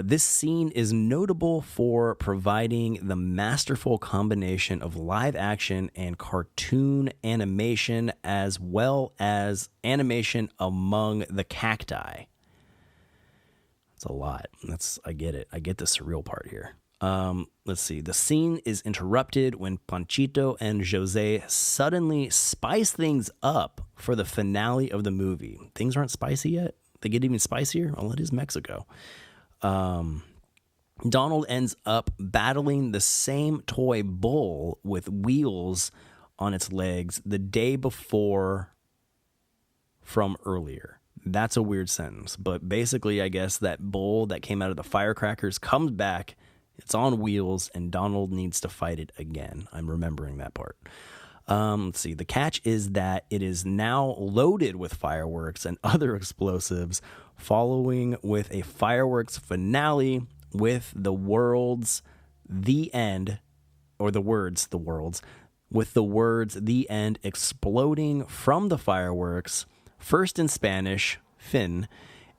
This scene is notable for providing the masterful combination of live action and cartoon animation, as well as animation among the cacti. That's a lot. I get it. I get the surreal part here. Let's see. The scene is interrupted when Panchito and Jose suddenly spice things up for the finale of the movie. Things aren't spicy yet. They get even spicier. Well, it is Mexico. Donald ends up battling the same toy bull with wheels on its legs the day before from earlier. That's a weird sentence, but basically I guess that bull that came out of the firecrackers comes back, it's on wheels, and Donald needs to fight it again. I'm remembering that part. Let's see. The catch is that it is now loaded with fireworks and other explosives, following with a fireworks finale with the words "the end," with the words "the end" exploding from the fireworks first in Spanish, fin,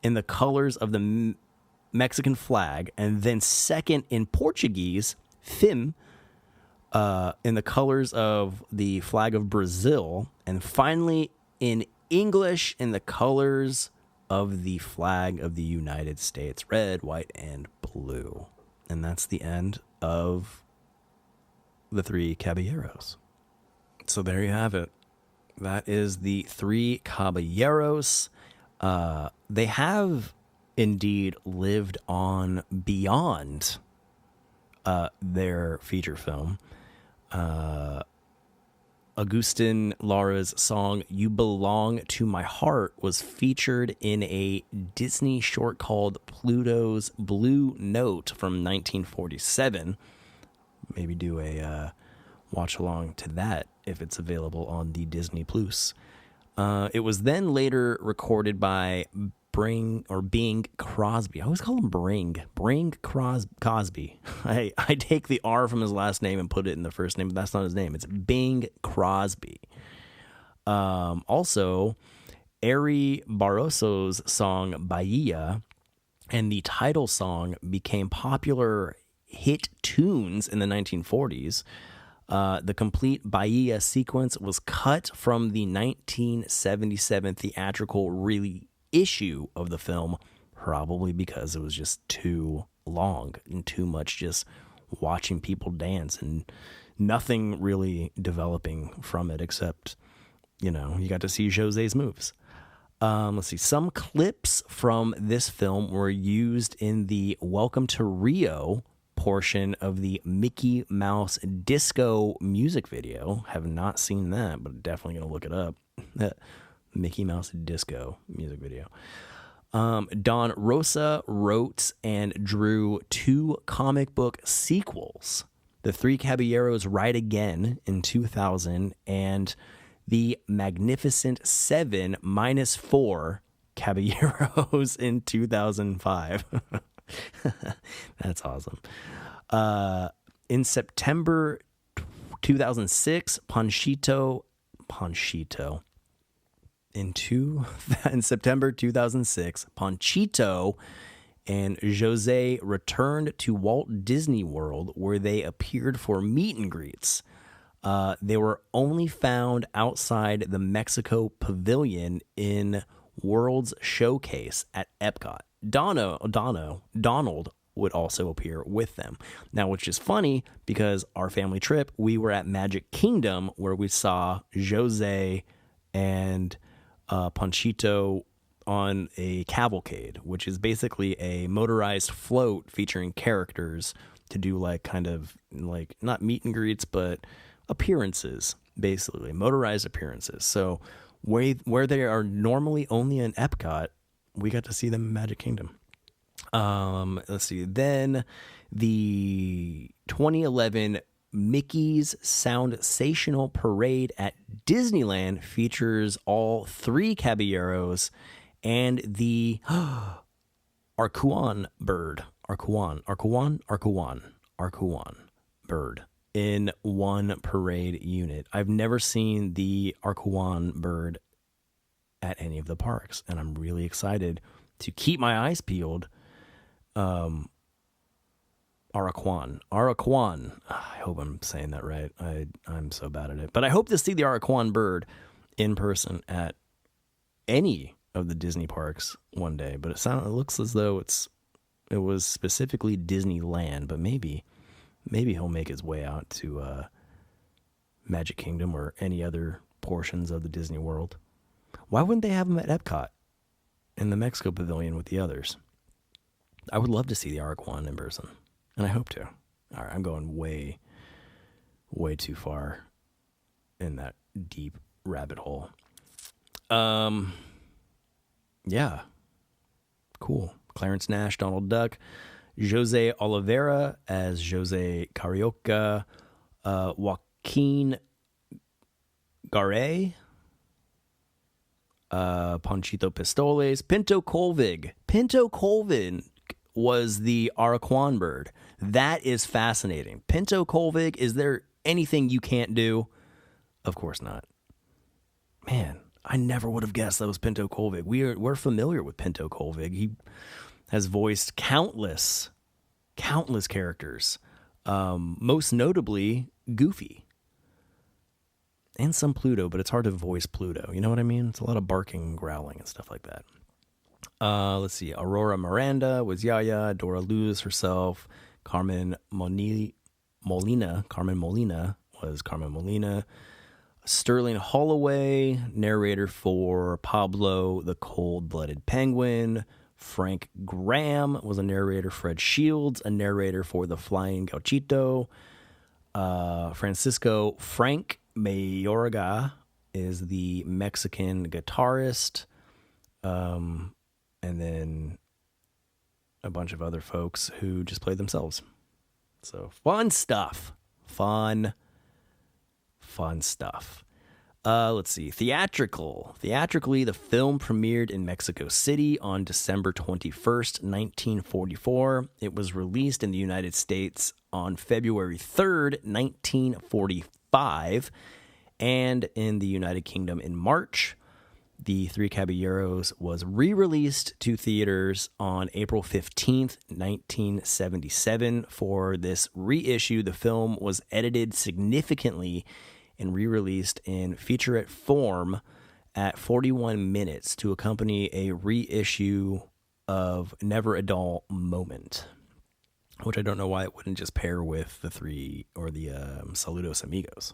in the colors of the Mexican flag, and then second in Portuguese, fim, in the colors of the flag of Brazil, and finally in English in the colors of the flag of the United States, red, white, and blue. And that's the end of the three Caballeros. So there you have it. That is the three Caballeros. They have indeed lived on beyond their feature film. Agustin Lara's song "You Belong to My Heart" was featured in a Disney short called Pluto's Blue Note from 1947. Maybe do a watch along to that if it's available on the Disney Plus. It was then later recorded by Bing Crosby. I always call him Bing Crosby. I take the R from his last name and put it in the first name, but that's not his name. It's Bing Crosby. Also, Ari Barroso's song Bahia and the title song became popular hit tunes in the 1940s. The complete Bahia sequence was cut from the 1977 theatrical reissue of the film, probably because it was just too long and too much just watching people dance and nothing really developing from it except, you got to see Jose's moves. Let's see. Some clips from this film were used in the Welcome to Rio portion of the Mickey Mouse Disco music video. Have not seen that, but definitely going to look it up. Mickey Mouse Disco music video. Don Rosa wrote and drew 2 comic book sequels. The Three Caballeros Ride Again in 2000 and The Magnificent Seven -4 Caballeros in 2005. That's awesome. In September 2006, Panchito. In September 2006, Panchito and Jose returned to Walt Disney World, where they appeared for meet and greets. They were only found outside the Mexico Pavilion in World's Showcase at Epcot. Donald would also appear with them. Now, which is funny because our family trip, we were at Magic Kingdom, where we saw Jose and Panchito on a cavalcade, which is basically a motorized float featuring characters to do not meet and greets, but appearances, basically motorized appearances. So where they are normally only in Epcot, we got to see them in Magic Kingdom. Let's see. Then the 2011 Mickey's Soundsational Parade at Disneyland features all 3 Caballeros and the Araquan bird. Araquan bird in one parade unit. I've never seen the Araquan bird at any of the parks, and I'm really excited to keep my eyes peeled. Araquan. I hope I'm saying that right. I'm so bad at it. But I hope to see the Araquan bird in person at any of the Disney parks one day. But it looks as though it was specifically Disneyland. But maybe he'll make his way out to Magic Kingdom or any other portions of the Disney World. Why wouldn't they have him at Epcot in the Mexico Pavilion with the others? I would love to see the Araquan in person. And I hope to. All right, I'm going way, way too far in that deep rabbit hole. Yeah. Cool. Clarence Nash, Donald Duck, Jose Oliveira as Jose Carioca, Joaquin Garay, Panchito Pistoles, Pinto Colvin was the Araquan bird. That is fascinating. Pinto Colvig, is there anything you can't do? Of course not. Man, I never would have guessed that was Pinto Colvig. We're familiar with Pinto Colvig. He has voiced countless characters, most notably Goofy and some Pluto, but it's hard to voice Pluto. You know what I mean? It's a lot of barking and growling and stuff like that. Let's see. Aurora Miranda was Yaya. Dora Luz herself. Carmen Molina was Carmen Molina. Sterling Holloway, narrator for Pablo the Cold-Blooded Penguin. Frank Graham was a narrator. Fred Shields, a narrator for The Flying Gauchito. Francisco Frank Mayorga is the Mexican guitarist. And then a bunch of other folks who just played themselves. So fun stuff. Fun stuff. Let's see. Theatrically, the film premiered in Mexico City on December 21st, 1944. It was released in the United States on February 3rd, 1945, and in the United Kingdom in March. The Three Caballeros was re-released to theaters on April 15th, 1977. For this reissue, the film was edited significantly and re-released in featurette form at 41 minutes to accompany a reissue of Never a Dull Moment, which I don't know why it wouldn't just pair with the three or the Saludos Amigos.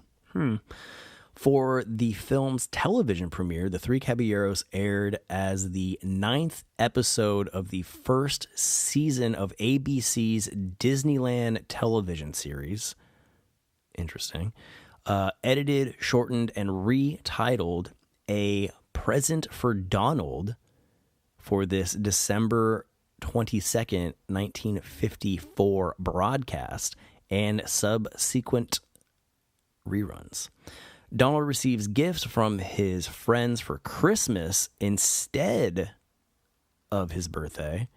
For the film's television premiere, The Three Caballeros aired as the 9th episode of the first season of ABC's Disneyland television series. Interesting. Edited, shortened, and retitled A Present for Donald for this December 22nd, 1954 broadcast and subsequent reruns. Donald receives gifts from his friends for Christmas instead of his birthday,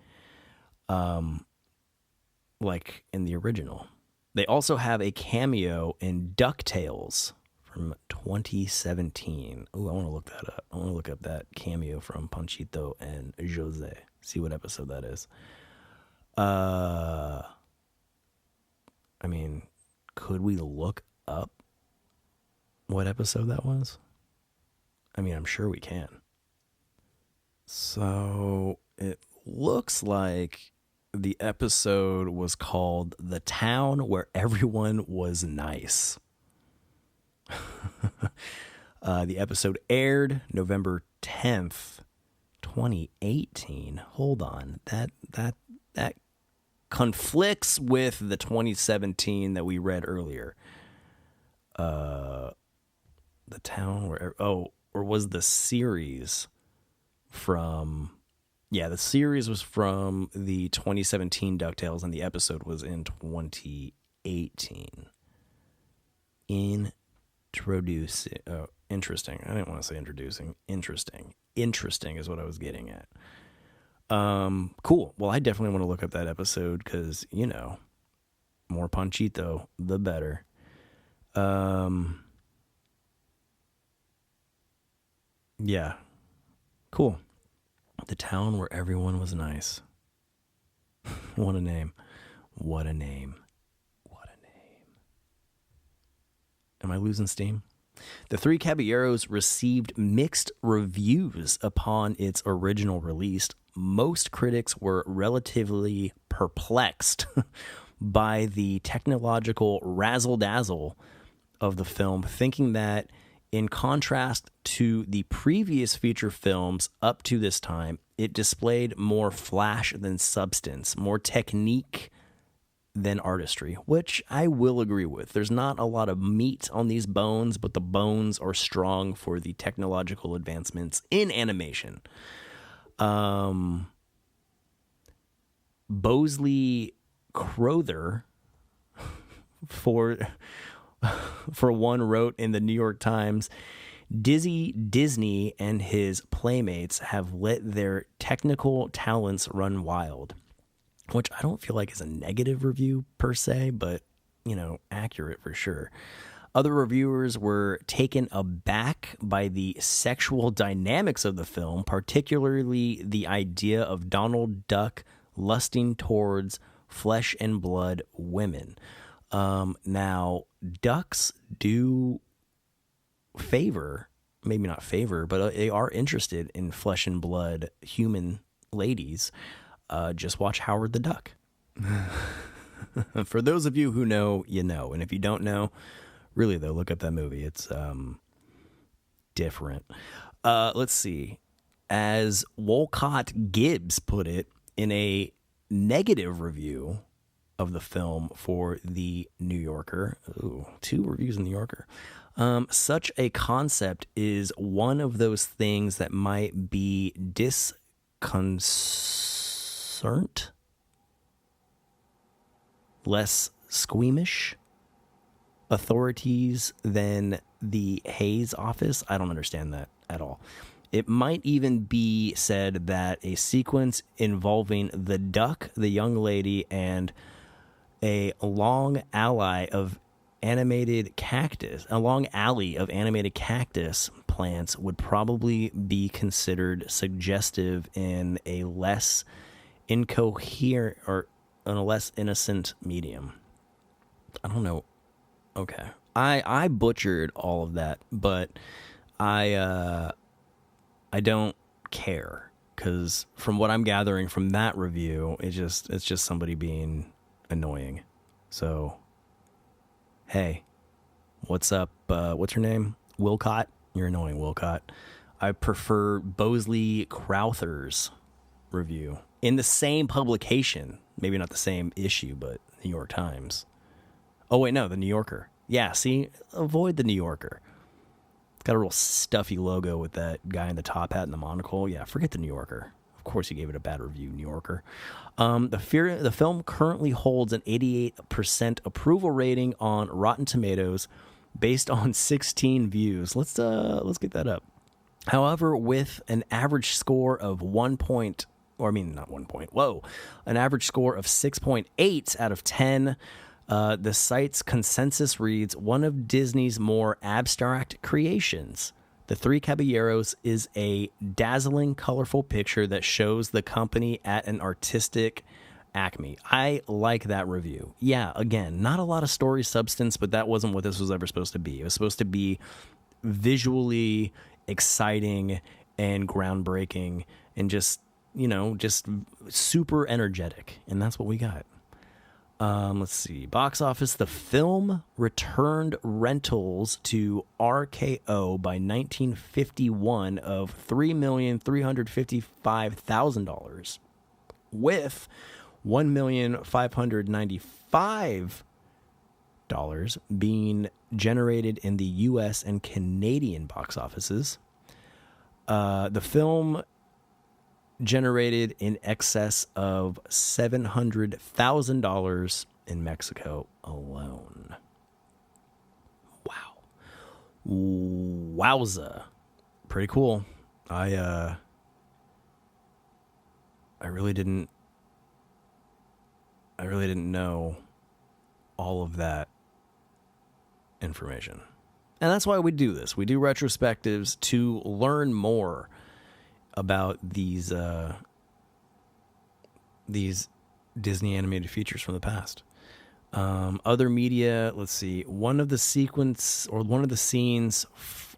like in the original. They also have a cameo in DuckTales from 2017. Ooh, I want to look that up. I want to look up that cameo from Panchito and Jose. See what episode that is. I mean, could we look up what episode that was? I mean, I'm sure we can. So it looks like the episode was called The Town Where Everyone Was Nice. The episode aired November 10th, 2018. Hold on. That conflicts with the 2017 that we read earlier. The Town Where... or was the series from... Yeah, the series was from the 2017 DuckTales, and the episode was in 2018. Interesting. I didn't want to say introducing. Interesting. Interesting is what I was getting at. Cool. Well, I definitely want to look up that episode because, you know, more Panchito, the better. Yeah. Cool. The Town Where Everyone Was Nice. What a name. What a name. What a name. Am I losing steam? The Three Caballeros received mixed reviews upon its original release. Most critics were relatively perplexed by the technological razzle-dazzle of the film, thinking that in contrast to the previous feature films up to this time, it displayed more flash than substance, more technique than artistry, which I will agree with. There's not a lot of meat on these bones, but the bones are strong for the technological advancements in animation. Bosley Crowther, for one, wrote in the New York Times, Disney and his playmates have let their technical talents run wild, which I don't feel like is a negative review per se, but, you know, accurate for sure. Other reviewers were taken aback by the sexual dynamics of the film, particularly the idea of Donald Duck lusting towards flesh and blood women. Now, ducks do favor, maybe not favor, but they are interested in flesh and blood human ladies. Just watch Howard the Duck. For those of you who know, you know. And if you don't know, really, though, look up that movie. It's different. Let's see. As Wolcott Gibbs put it in a negative review of the film for The New Yorker. Ooh, 2 reviews in The New Yorker. Such a concept is one of those things that might be disconcertant, less squeamish authorities than the Hayes office. I don't understand that at all. It might even be said that a sequence involving the duck, the young lady, and a long alley of animated cactus plants would probably be considered suggestive in a less incoherent or in a less innocent medium. I don't know. Okay. I butchered all of that, but I don't care, because from what I'm gathering from that review, it's just somebody being annoying. So, hey, what's up? What's your name? Wilcott? You're annoying, Wilcott. I prefer Bosley Crowther's review in the same publication. Maybe not the same issue, but New York Times. Oh, wait, no, the New Yorker. Yeah, see? Avoid the New Yorker. It's got a real stuffy logo with that guy in the top hat and the monocle. Yeah, forget the New Yorker. Of course you gave it a bad review, New Yorker. The film currently holds an 88% approval rating on Rotten Tomatoes based on 16 views. Let's get that up. However, with an average score of an average score of 6.8 out of 10, the site's consensus reads, one of Disney's more abstract creations. The Three Caballeros is a dazzling, colorful picture that shows the company at an artistic acme. I like that review. Yeah, again, not a lot of story substance, but that wasn't what this was ever supposed to be. It was supposed to be visually exciting and groundbreaking and just super energetic. And that's what we got. Let's see. Box office. The film returned rentals to RKO by 1951 of $3,355,000, with $1,595,000 being generated in the U.S. and Canadian box offices. The film generated in excess of $700,000 in Mexico alone. Wow. Wowza. Pretty cool. I really didn't know all of that information. And that's why we do this. We do retrospectives to learn more about these Disney animated features from the past. Other media, let's see. One of the scenes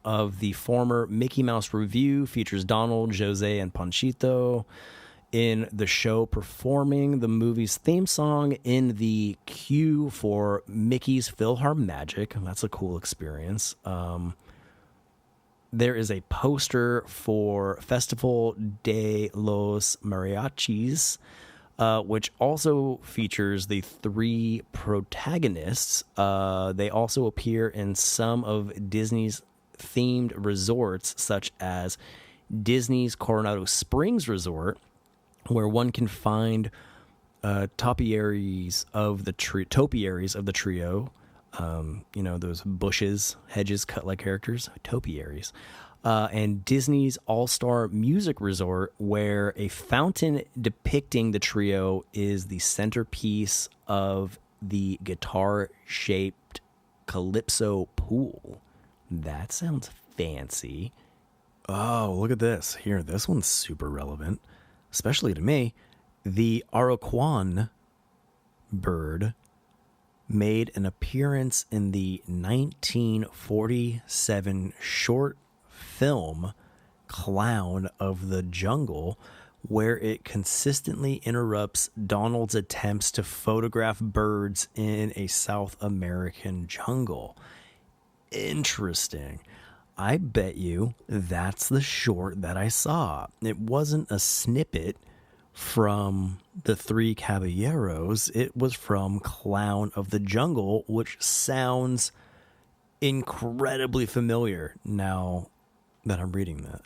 of the former Mickey Mouse Revue features Donald, Jose, and Panchito in the show performing the movie's theme song in the queue for Mickey's PhilharMagic. That's a cool experience. There is a poster for Festival de los Mariachis, which also features the 3 protagonists. They also appear in some of Disney's themed resorts, such as Disney's Coronado Springs Resort, where one can find topiaries of the trio. Those bushes, hedges cut like characters, topiaries. And Disney's All-Star Music Resort, where a fountain depicting the trio is the centerpiece of the guitar-shaped Calypso Pool. That sounds fancy. Oh, look at this. Here, this one's super relevant, especially to me. The Araquan bird made an appearance in the 1947 short film Clown of the Jungle, where it consistently interrupts Donald's attempts to photograph birds in a South American jungle. Interesting. I bet you that's the short that I saw. It wasn't a snippet from the Three Caballeros. It was from Clown of the Jungle, which sounds incredibly familiar now that I'm reading that.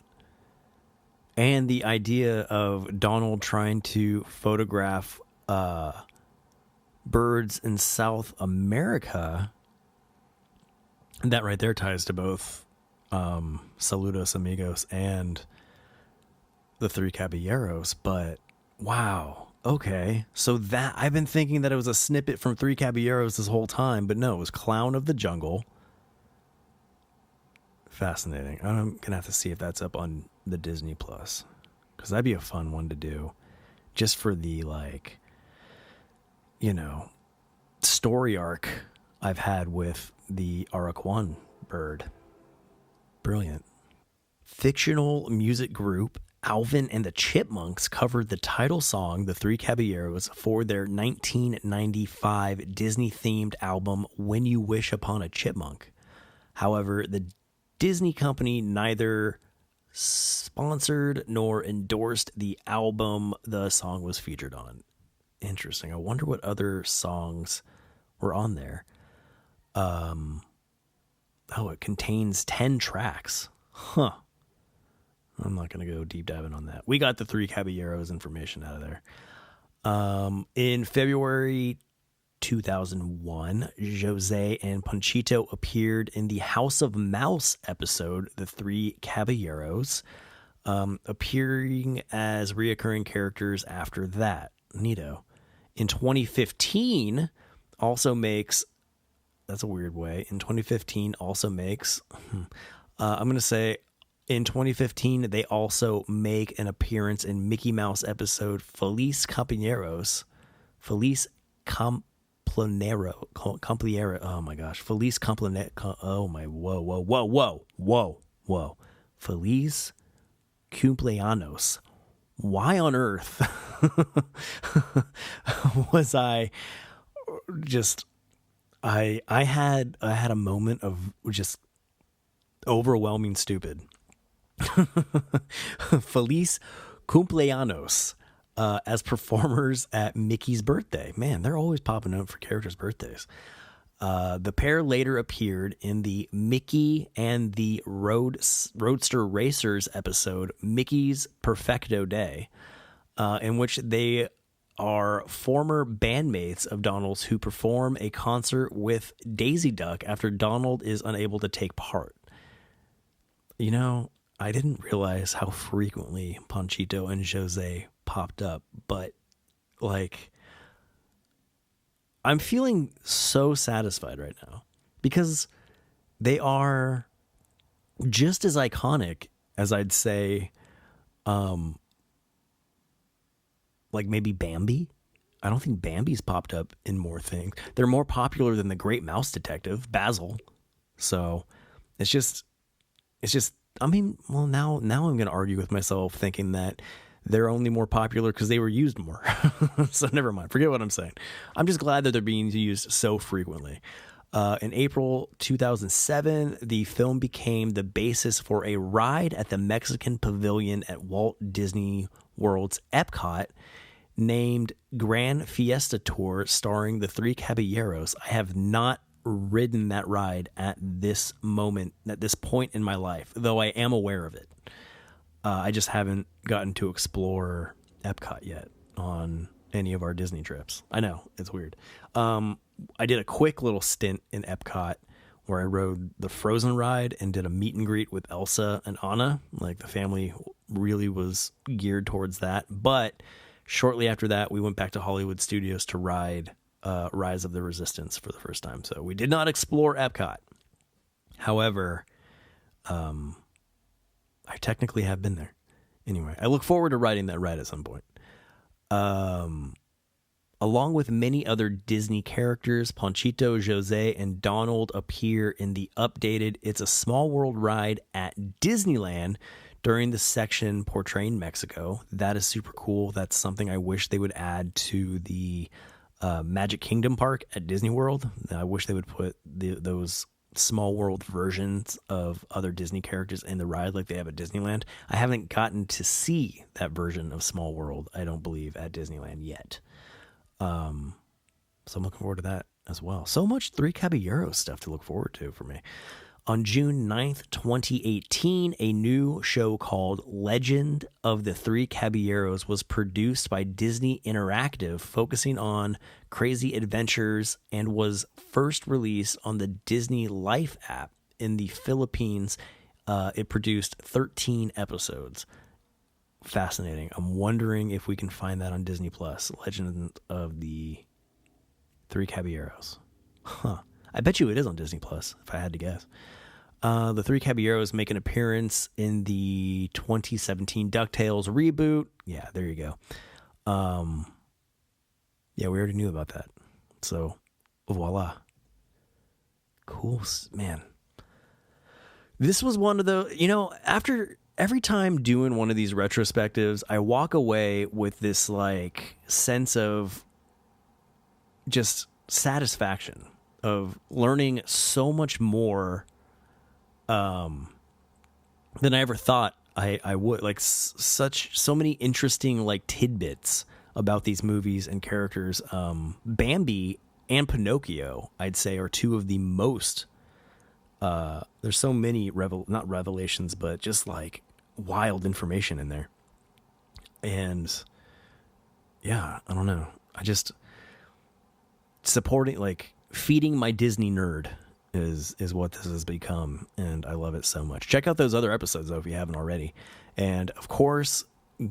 And the idea of Donald trying to photograph birds in South America, that right there ties to both Saludos Amigos and the Three Caballeros. But wow, okay, so that I've been thinking that it was a snippet from Three Caballeros this whole time, but no, it was Clown of the Jungle. Fascinating. I'm gonna have to see if that's up on the Disney Plus, because that'd be a fun one to do, just for the, like, you know, story arc I've had with the Araquan bird. Brilliant. Fictional music group Alvin and the Chipmunks covered the title song, The Three Caballeros, for their 1995 Disney-themed album, When You Wish Upon a Chipmunk. However, the Disney company neither sponsored nor endorsed the album the song was featured on. Interesting. I wonder what other songs were on there. It contains 10 tracks. Huh. I'm not going to go deep diving on that. We got the Three Caballeros information out of there. In February 2001, Jose and Panchito appeared in the House of Mouse episode, The Three Caballeros, appearing as reoccurring characters after that. Neato. In 2015, also makes... That's a weird way. In 2015, also makes... I'm going to say... In 2015, they also make an appearance in Mickey Mouse episode Feliz Compañeros. Feliz Complanero. Oh my gosh. Feliz Complanero. Oh my. Whoa. Feliz Cumpleaños. Why on earth was I just... I had a moment of just overwhelming stupid. Feliz Cumpleaños as performers at Mickey's birthday. Man, they're always popping up for characters' birthdays. The pair later appeared in the Mickey and the Roadster Racers episode, Mickey's Perfecto Day, in which they are former bandmates of Donald's who perform a concert with Daisy Duck after Donald is unable to take part. You know, I didn't realize how frequently Panchito and Jose popped up, but, like, I'm feeling so satisfied right now because they are just as iconic as I'd say, like maybe Bambi. I don't think Bambi's popped up in more things. They're more popular than the Great Mouse Detective, Basil. So it's just, I mean, well, now I'm going to argue with myself thinking that they're only more popular because they were used more. So never mind. Forget what I'm saying. I'm just glad that they're being used so frequently. In April 2007, the film became the basis for a ride at the Mexican Pavilion at Walt Disney World's Epcot named Grand Fiesta Tour, starring the Three Caballeros. I have not ridden that ride at this moment, at this point in my life, though I am aware of it. I just haven't gotten to explore Epcot yet on any of our Disney trips. I know, it's weird. I did a quick little stint in Epcot where I rode the Frozen ride and did a meet and greet with Elsa and Anna. Like, the family really was geared towards that. But shortly after that, we went back to Hollywood Studios to ride Rise of the Resistance for the first time. So we did not explore Epcot. However, I technically have been there. Anyway, I look forward to riding that ride at some point. Along with many other Disney characters, Panchito, Jose, and Donald appear in the updated It's a Small World ride at Disneyland during the section portraying Mexico. That is super cool. That's something I wish they would add to the Magic Kingdom park at Disney World. I wish they would put those Small World versions of other Disney characters in the ride like they have at Disneyland. I haven't gotten to see that version of Small World, I don't believe, at Disneyland yet. So I'm looking forward to that as well. So much Three Caballeros stuff to look forward to for me. On June 9th, 2018, a new show called Legend of the Three Caballeros was produced by Disney Interactive, focusing on crazy adventures, and was first released on the Disney Life app in the Philippines. It produced 13 episodes. Fascinating. I'm wondering if we can find that on Disney Plus. Legend of the Three Caballeros. Huh. I bet you it is on Disney Plus, if I had to guess. The Three Caballeros make an appearance in the 2017 DuckTales reboot. Yeah, there you go. Yeah, we already knew about that. So, voila. Cool, man. This was one of the, after every time doing one of these retrospectives, I walk away with this sense of just satisfaction of learning so much more than I ever thought I would. So many interesting tidbits about these movies and characters. Bambi and Pinocchio, I'd say, are two of the most. There's so many not revelations, but just wild information in there. And yeah, I don't know. I just supporting feeding my Disney nerd is what this has become, and I love it so much. Check out those other episodes though if you haven't already, and of course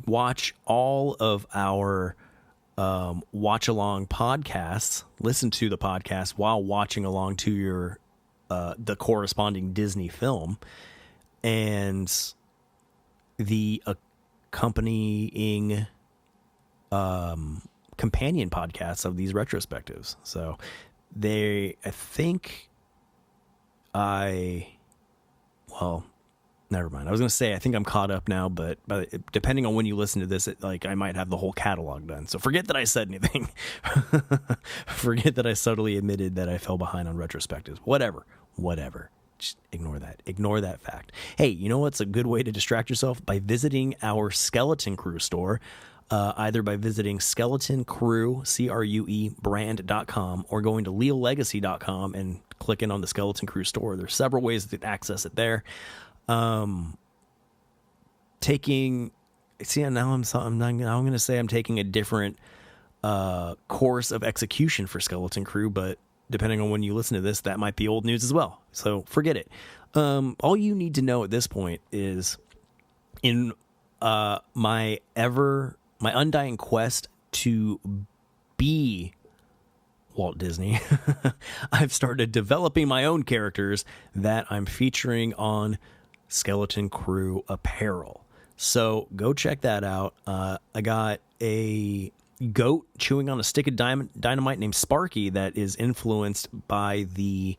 watch all of our watch along podcasts. Listen to the podcast while watching along to your the corresponding Disney film and the accompanying companion podcasts of these retrospectives. So never mind. I was going to say, I think I'm caught up now, but depending on when you listen to this, I might have the whole catalog done. So forget that I said anything. Forget that I subtly admitted that I fell behind on retrospectives. Whatever. Just ignore that. Ignore that fact. Hey, you know what's a good way to distract yourself? By visiting our Skeleton Crew store, either by visiting Skeleton Crew, CRUE brand.com, or going to leallegacy.com and clicking on the Skeleton Crew store. There's several ways to access it there. I'm going to say I'm taking a different course of execution for Skeleton Crew, but depending on when you listen to this, that might be old news as well. So forget it. All you need to know at this point is in my undying quest to be Walt Disney, I've started developing my own characters that I'm featuring on Skeleton Crew apparel. So go check that out. I got a goat chewing on a stick of dynamite named Sparky that is influenced by the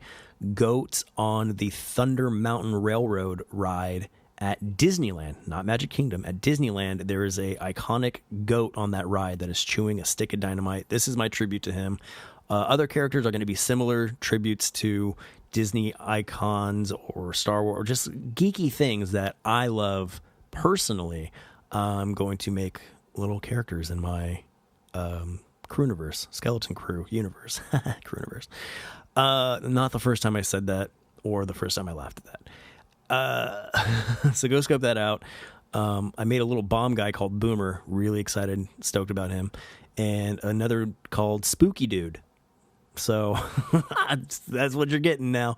goats on the Thunder Mountain Railroad ride at Disneyland, not Magic Kingdom. At Disneyland, there is a iconic goat on that ride that is chewing a stick of dynamite. This is my tribute to him. Other characters are going to be similar tributes to Disney icons or Star Wars or just geeky things that I love personally. I'm going to make little characters in my Crewniverse, Skeleton Crew universe, Crewniverse. Not the first time I said that or the first time I laughed at that. So go scope that out. I made a little bomb guy called Boomer. Really excited, stoked about him. And another called Spooky Dude. So that's what you're getting now.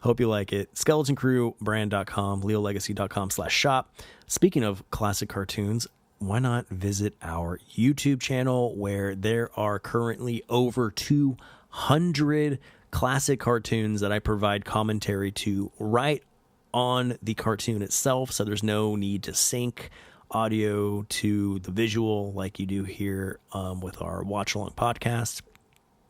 Hope you like it. SkeletonCrewBrand.com, leallegacy.com/shop. Speaking of classic cartoons, why not visit our YouTube channel, where there are currently over 200 classic cartoons that I provide commentary to right on the cartoon itself. So there's no need to sync audio to the visual like you do here with our watch along podcast.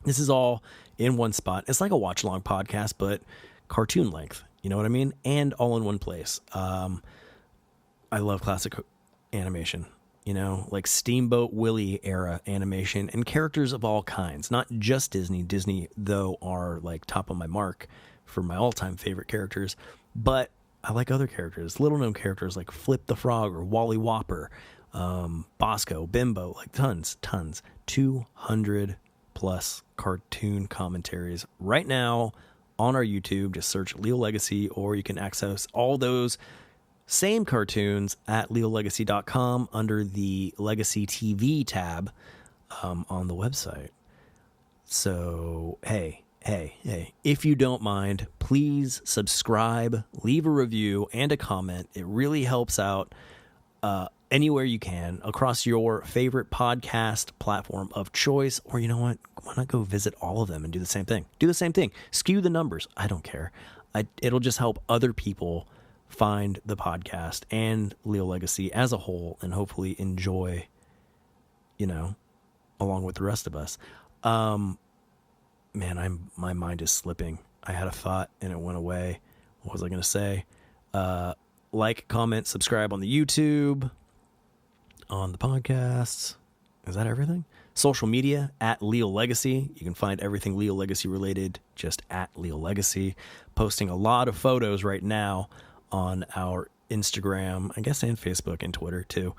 This is all in one spot. It's like a watch along podcast, but cartoon length. You know what I mean? And all in one place. I love classic animation, you know, like Steamboat Willie era animation and characters of all kinds, not just Disney. Disney, though, are like top of my mark for my all-time favorite characters, but I like other characters, little known characters like Flip the Frog or Wally Whopper, Bosco, Bimbo, like tons, 200 plus cartoon commentaries right now on our YouTube. Just search Leal Legacy, or you can access all those same cartoons at leallegacy.com under the Legacy TV tab on the website. So, hey, if you don't mind, please subscribe, leave a review and a comment. It really helps out anywhere you can across your favorite podcast platform of choice. Or you know what? Why not go visit all of them and do the same thing? Skew the numbers. I don't care. It'll just help other people find the podcast and Leal Legacy as a whole, and hopefully enjoy, you know, along with the rest of us. Man, my mind is slipping. I had a thought and it went away. What was I going to say? Like, comment, subscribe on the YouTube, on the podcasts. Is that everything? Social media at Leal Legacy. You can find everything Leal Legacy related just at Leal Legacy. Posting a lot of photos right now on our Instagram, I guess, and Facebook and Twitter too.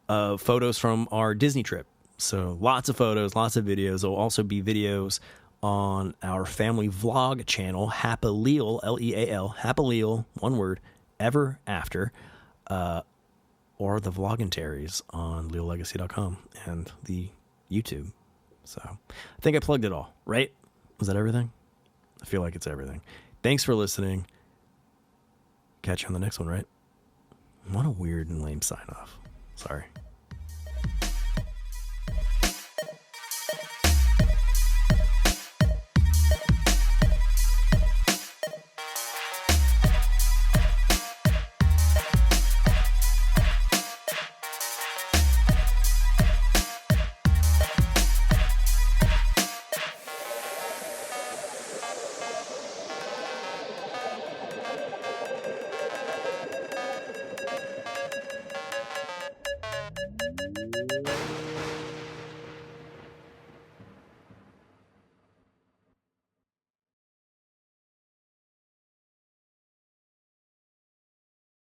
Photos from our Disney trip. So lots of photos, lots of videos. There'll also be videos on our family vlog channel, Happy Leal, Leal, Happy Leal, one word, ever after, or the vlogentaries on leallegacy.com and the YouTube. So I think I plugged it all, right? Was that everything? I feel like it's everything. Thanks for listening. Catch you on the next one, right? What a weird and lame sign off. Sorry.